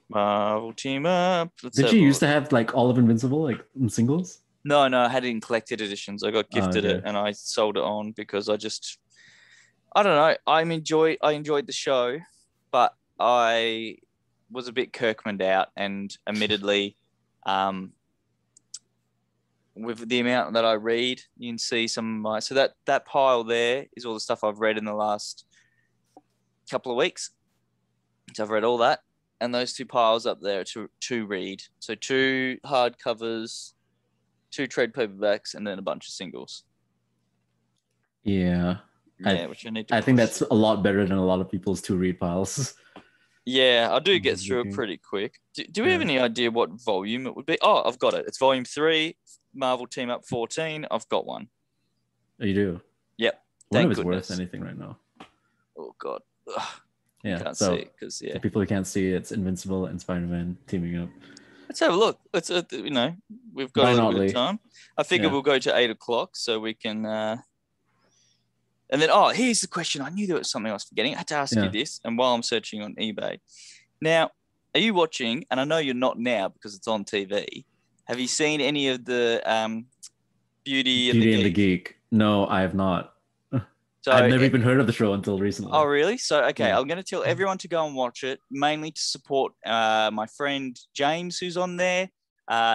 [SPEAKER 1] Marvel Team Up.
[SPEAKER 2] Did you used to have like all of Invincible, like in singles?
[SPEAKER 1] No, I had it in collected editions. I got gifted it and I sold it on because I don't know. I enjoyed the show, but I was a bit Kirkman'd out, and admittedly, with the amount that I read, you can see some of my. So that pile there is all the stuff I've read in the last couple of weeks. So I've read all that, and those two piles up there to read. So 2 hardcovers, 2 trade paperbacks, and then a bunch of singles.
[SPEAKER 2] Yeah.
[SPEAKER 1] Which I need to.
[SPEAKER 2] I think that's a lot better than a lot of people's 2 read piles.
[SPEAKER 1] Yeah, I do get through it pretty quick. Do we have any idea what volume it would be? Oh, I've got it. It's volume 3, Marvel Team Up 14. I've got one.
[SPEAKER 2] Oh, you do?
[SPEAKER 1] Yep.
[SPEAKER 2] One of it's worth anything right now.
[SPEAKER 1] Oh, God. Ugh.
[SPEAKER 2] Yeah.
[SPEAKER 1] Can't see it because,
[SPEAKER 2] for people who can't see, it's Invincible and Spider-Man teaming up.
[SPEAKER 1] Let's have a look. We've got a little bit of time. I figure we'll go to 8 o'clock so we can... And then, here's the question. I knew there was something I was forgetting. I had to ask you this. And while I'm searching on eBay. Now, are you watching? And I know you're not now because it's on TV. Have you seen any of the Beauty and the Geek?
[SPEAKER 2] No, I have not.
[SPEAKER 1] So
[SPEAKER 2] I've never even heard of the show until recently.
[SPEAKER 1] Oh, really? So, okay. I'm going to tell everyone to go and watch it, mainly to support my friend James, who's on there.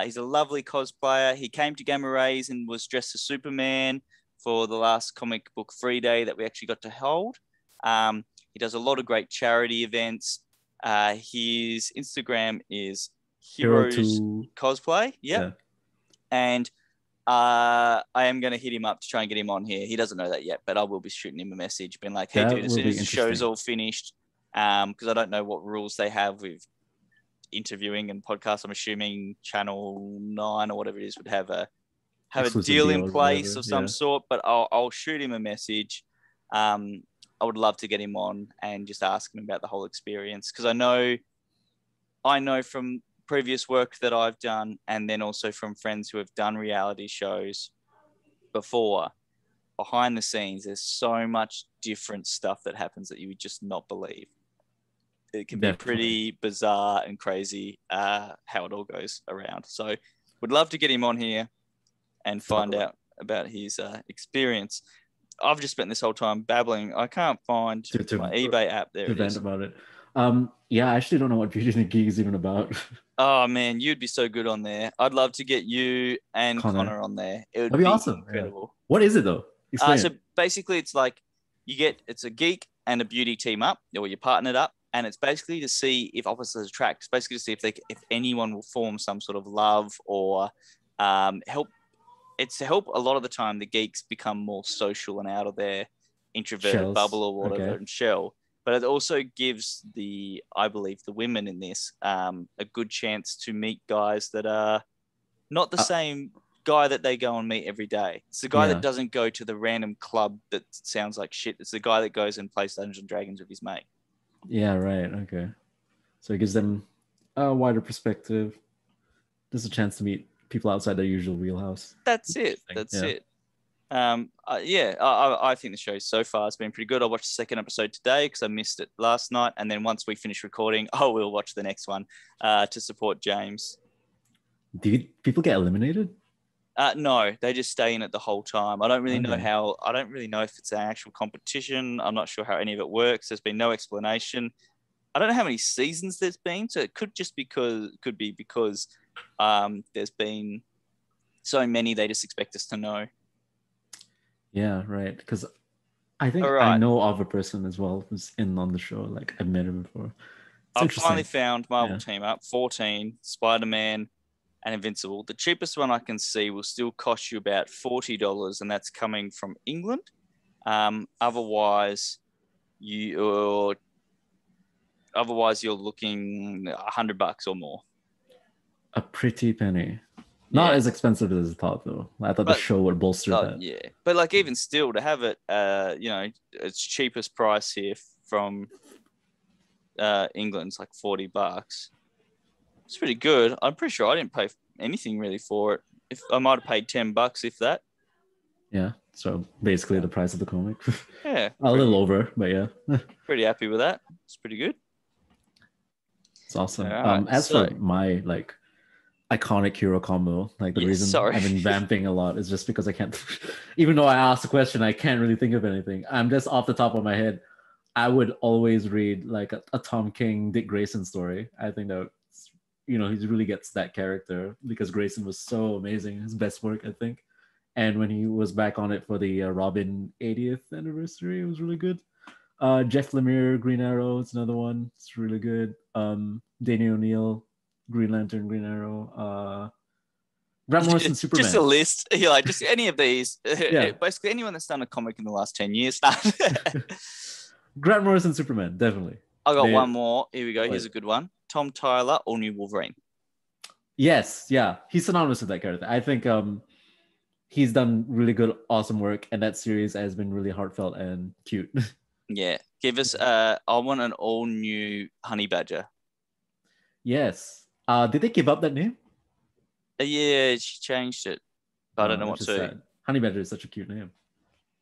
[SPEAKER 1] He's a lovely cosplayer. He came to Gamma Rays and was dressed as Superman for the last comic book free day that we actually got to hold. He does a lot of great charity events. His Instagram is Heroes Cosplay. Yeah. And I am going to hit him up to try and get him on here. He doesn't know that yet, but I will be shooting him a message, being like, hey, dude, as soon as the show's all finished, because I don't know what rules they have with interviewing and podcasts. I'm assuming Channel 9 or whatever it is would have a deal in place of some sort, but I'll shoot him a message. I would love to get him on and just ask him about the whole experience, because I know from previous work that I've done, and then also from friends who have done reality shows before, behind the scenes, there's so much different stuff that happens that you would just not believe. It can be pretty bizarre and crazy how it all goes around. So would love to get him on here and find out about his experience. I've just spent this whole time babbling. I can't find my eBay app. There it is.
[SPEAKER 2] About it. I actually don't know what Beauty and the Geek is even about.
[SPEAKER 1] Oh man, you'd be so good on there. I'd love to get you and Connar on there. It would be
[SPEAKER 2] awesome.
[SPEAKER 1] Incredible.
[SPEAKER 2] Yeah. What is it though?
[SPEAKER 1] So basically, it's like it's a geek and a beauty team up, or you're partnered up, and it's basically to see if opposites attract. It's basically to see if anyone will form some sort of love or help. It's to help a lot of the time the geeks become more social and out of their introverted bubble or whatever and shell. But it also gives I believe the women in this a good chance to meet guys that are not the same guy that they go and meet every day. It's the guy that doesn't go to the random club that sounds like shit. It's the guy that goes and plays Dungeons and Dragons with his mate.
[SPEAKER 2] Yeah, right. Okay. So it gives them a wider perspective. There's a chance to meet people outside their usual wheelhouse.
[SPEAKER 1] That's it.
[SPEAKER 2] Interesting.
[SPEAKER 1] That's
[SPEAKER 2] Yeah.
[SPEAKER 1] it. Yeah, I think the show so far has been pretty good. I'll watch the second episode today because I missed it last night, and then once we finish recording, I will watch the next one to support James.
[SPEAKER 2] Do people get eliminated?
[SPEAKER 1] No, they just stay in it the whole time. I don't really know
[SPEAKER 2] Okay.
[SPEAKER 1] how. I don't really know if it's an actual competition. I'm not sure how any of it works. There's been no explanation. I don't know how many seasons there's been, so it could be because there's been so many they just expect us to know.
[SPEAKER 2] Yeah, right. Because I think
[SPEAKER 1] All
[SPEAKER 2] I
[SPEAKER 1] right.
[SPEAKER 2] know of a person as well who's in on the show. Like I've met him before. It's
[SPEAKER 1] I've finally
[SPEAKER 2] interesting.
[SPEAKER 1] found Marvel
[SPEAKER 2] Yeah.
[SPEAKER 1] Team Up 14, Spider-Man, and Invincible. The cheapest one I can see will still cost you about $40, and that's coming from England. Otherwise, you're looking $100 or more.
[SPEAKER 2] A pretty penny. Not
[SPEAKER 1] Yeah,
[SPEAKER 2] as expensive as I thought, though. I thought the
[SPEAKER 1] but
[SPEAKER 2] show would bolster that.
[SPEAKER 1] yeah, but like even still to have it, its cheapest price here from England's like $40. It's pretty good. I'm pretty sure I didn't pay anything really for it. If I might have paid $10, if that.
[SPEAKER 2] Yeah. So basically the price of the comic.
[SPEAKER 1] Yeah,
[SPEAKER 2] A little over, but yeah.
[SPEAKER 1] pretty happy with that. It's pretty good.
[SPEAKER 2] It's awesome.
[SPEAKER 1] All right,
[SPEAKER 2] As
[SPEAKER 1] so
[SPEAKER 2] for my like iconic hero combo, like the
[SPEAKER 1] yeah,
[SPEAKER 2] reason
[SPEAKER 1] sorry.
[SPEAKER 2] I've been vamping a lot is just because I can't even though I asked the question, I can't really think of anything. I'm just off the top of my head. I would always read like a Tom King, Dick Grayson story. I think that he really gets that character because Grayson was so amazing. His best work, I think. And when he was back on it for the Robin 80th anniversary, it was really good. Jeff Lemire, Green Arrow, it's another one. It's really good. Danny O'Neill, Green Lantern, Green Arrow. Grant Morrison, Superman.
[SPEAKER 1] Just a list. You're like, just any of these.
[SPEAKER 2] Yeah.
[SPEAKER 1] Basically, anyone that's done a comic in the last 10 years.
[SPEAKER 2] Grant Morrison, Superman, definitely.
[SPEAKER 1] I got one more. Here we go. Here's a good one. Tom Tyler, All New Wolverine.
[SPEAKER 2] Yes, yeah. He's synonymous with that character. I think he's done really good, awesome work, and that series has been really heartfelt and cute.
[SPEAKER 1] Yeah. Give us I want an all new Honey Badger.
[SPEAKER 2] Yes. Did they give up that name?
[SPEAKER 1] Yeah, she changed it. But I don't know what to.
[SPEAKER 2] Sad. Honey Badger is such a cute name.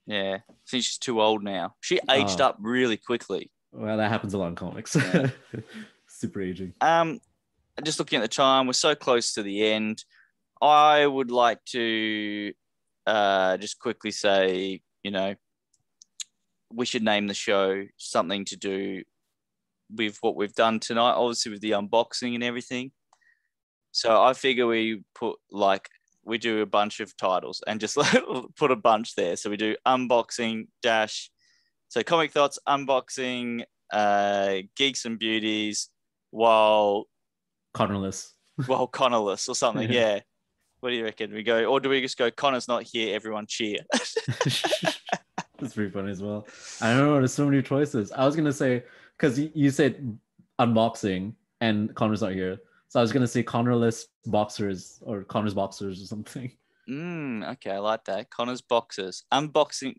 [SPEAKER 1] Yeah. I think she's too old now. She aged up really quickly.
[SPEAKER 2] Well, that happens a lot in comics.
[SPEAKER 1] Yeah.
[SPEAKER 2] Super aging.
[SPEAKER 1] Just looking at the time, we're so close to the end. I would like to just quickly say, we should name the show something to do with what we've done tonight, obviously with the unboxing and everything. So I figure we do a bunch of titles and just put a bunch there. So we do unboxing so Comic Thoughts, unboxing, Geeks and Beauties, while
[SPEAKER 2] Connorless.
[SPEAKER 1] Well, Connorless or something. Yeah. What do you reckon? We go, or do we just go, Connor's not here, everyone cheer?
[SPEAKER 2] That's pretty funny as well. I don't know. There's so many choices. I was going to say, because you said unboxing and Connor's not here. So I was going to say Connorless boxers or Connor's boxers or something.
[SPEAKER 1] Okay, I like that. Connor's boxers. Unboxing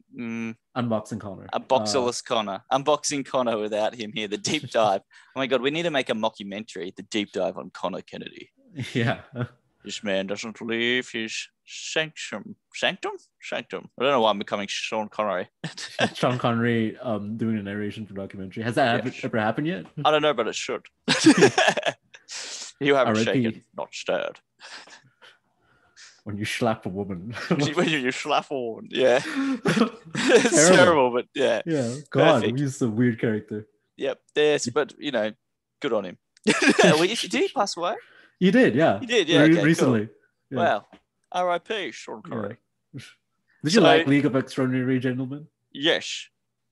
[SPEAKER 2] Connor.
[SPEAKER 1] A boxerless Connor. Unboxing Connor without him here. The deep dive. Oh my God, we need to make a mockumentary. The deep dive on Connor Kennedy.
[SPEAKER 2] Yeah.
[SPEAKER 1] This man doesn't leave his sanctum. Sanctum? Sanctum. I don't know why I'm becoming Sean Connery.
[SPEAKER 2] Sean Connery doing a narration for documentary. Has that ever happened yet?
[SPEAKER 1] I don't know, but it should. You haven't shaken, not stirred.
[SPEAKER 2] When you slap a woman.
[SPEAKER 1] When you slap a woman, yeah. It's terrible, but yeah.
[SPEAKER 2] Yeah, God, he's a weird character.
[SPEAKER 1] Yep, but good on him. Did he pass away?
[SPEAKER 2] He did, yeah.
[SPEAKER 1] He did, yeah. Okay,
[SPEAKER 2] recently.
[SPEAKER 1] Cool. Yeah. Wow. R.I.P. Sean Connery.
[SPEAKER 2] Yeah. Did you like League of Extraordinary Gentlemen?
[SPEAKER 1] Yes.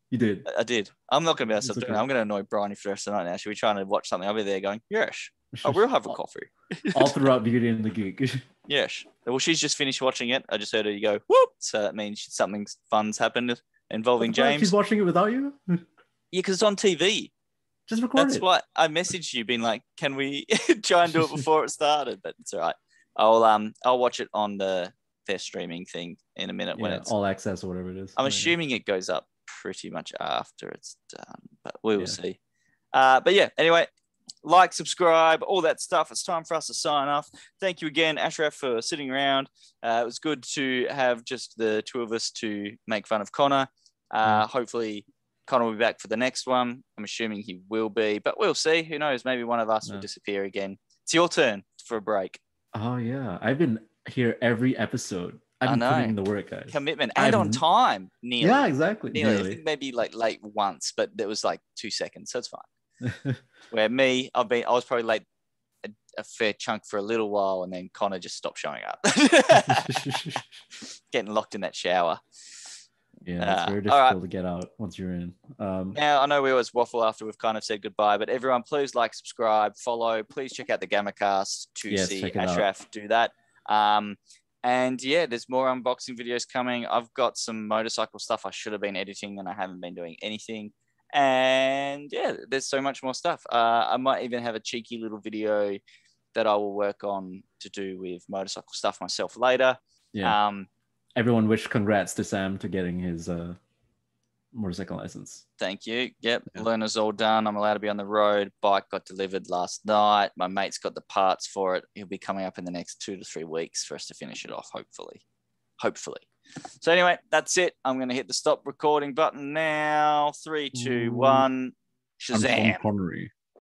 [SPEAKER 2] You did?
[SPEAKER 1] I did. I'm not going to be able to stop doing it. I'm going to annoy Brian for the rest of the night now. Should we try and watch something? I'll be there going, yes. I will have a coffee.
[SPEAKER 2] All throughout Beauty and the Geek.
[SPEAKER 1] Yes. Well, she's just finished watching it. I just heard her go, whoop. So that means something fun's happened involving James.
[SPEAKER 2] She's watching it without you?
[SPEAKER 1] Yeah, because it's on TV.
[SPEAKER 2] Just record it.
[SPEAKER 1] That's why I messaged you, being like, "Can we try and do it before it started?" But it's all right. I'll watch it on their streaming thing in a minute when it's
[SPEAKER 2] all access or whatever it is.
[SPEAKER 1] I'm assuming it goes up pretty much after it's done, but we will see. But yeah, anyway, like, subscribe, all that stuff. It's time for us to sign off. Thank you again, Ashraf, for sitting around. It was good to have just the two of us to make fun of Connar. Hopefully, Connar will be back for the next one. I'm assuming he will be, but we'll see. Who knows? Maybe one of us will disappear again. It's your turn for a break.
[SPEAKER 2] Oh, yeah. I've been here every episode. I've been putting in the work, guys.
[SPEAKER 1] Commitment and on time, nearly.
[SPEAKER 2] Yeah, exactly.
[SPEAKER 1] Nearly. I think maybe like late once, but it was like 2 seconds, so it's fine. Where me, I was probably late a fair chunk for a little while, and then Connar just stopped showing up. Getting locked in that shower.
[SPEAKER 2] Yeah, it's very difficult to get out once you're in.
[SPEAKER 1] Now, I know we always waffle after we've kind of said goodbye, but everyone, please like, subscribe, follow. Please check out the GammaCast to see Ashraf do that. And yeah, there's more unboxing videos coming. I've got some motorcycle stuff I should have been editing, and I haven't been doing anything. And yeah, there's so much more stuff. I might even have a cheeky little video that I will work on to do with motorcycle stuff myself later.
[SPEAKER 2] Yeah. Everyone wish congrats to Sam to getting his motorcycle license.
[SPEAKER 1] Thank you. Yep. Yeah. Learner's all done. I'm allowed to be on the road. Bike got delivered last night. My mate's got the parts for it. He'll be coming up in the next 2 to 3 weeks for us to finish it off, hopefully. So anyway, that's it. I'm going to hit the stop recording button now. 3, 2, 1. Shazam.
[SPEAKER 2] Connery.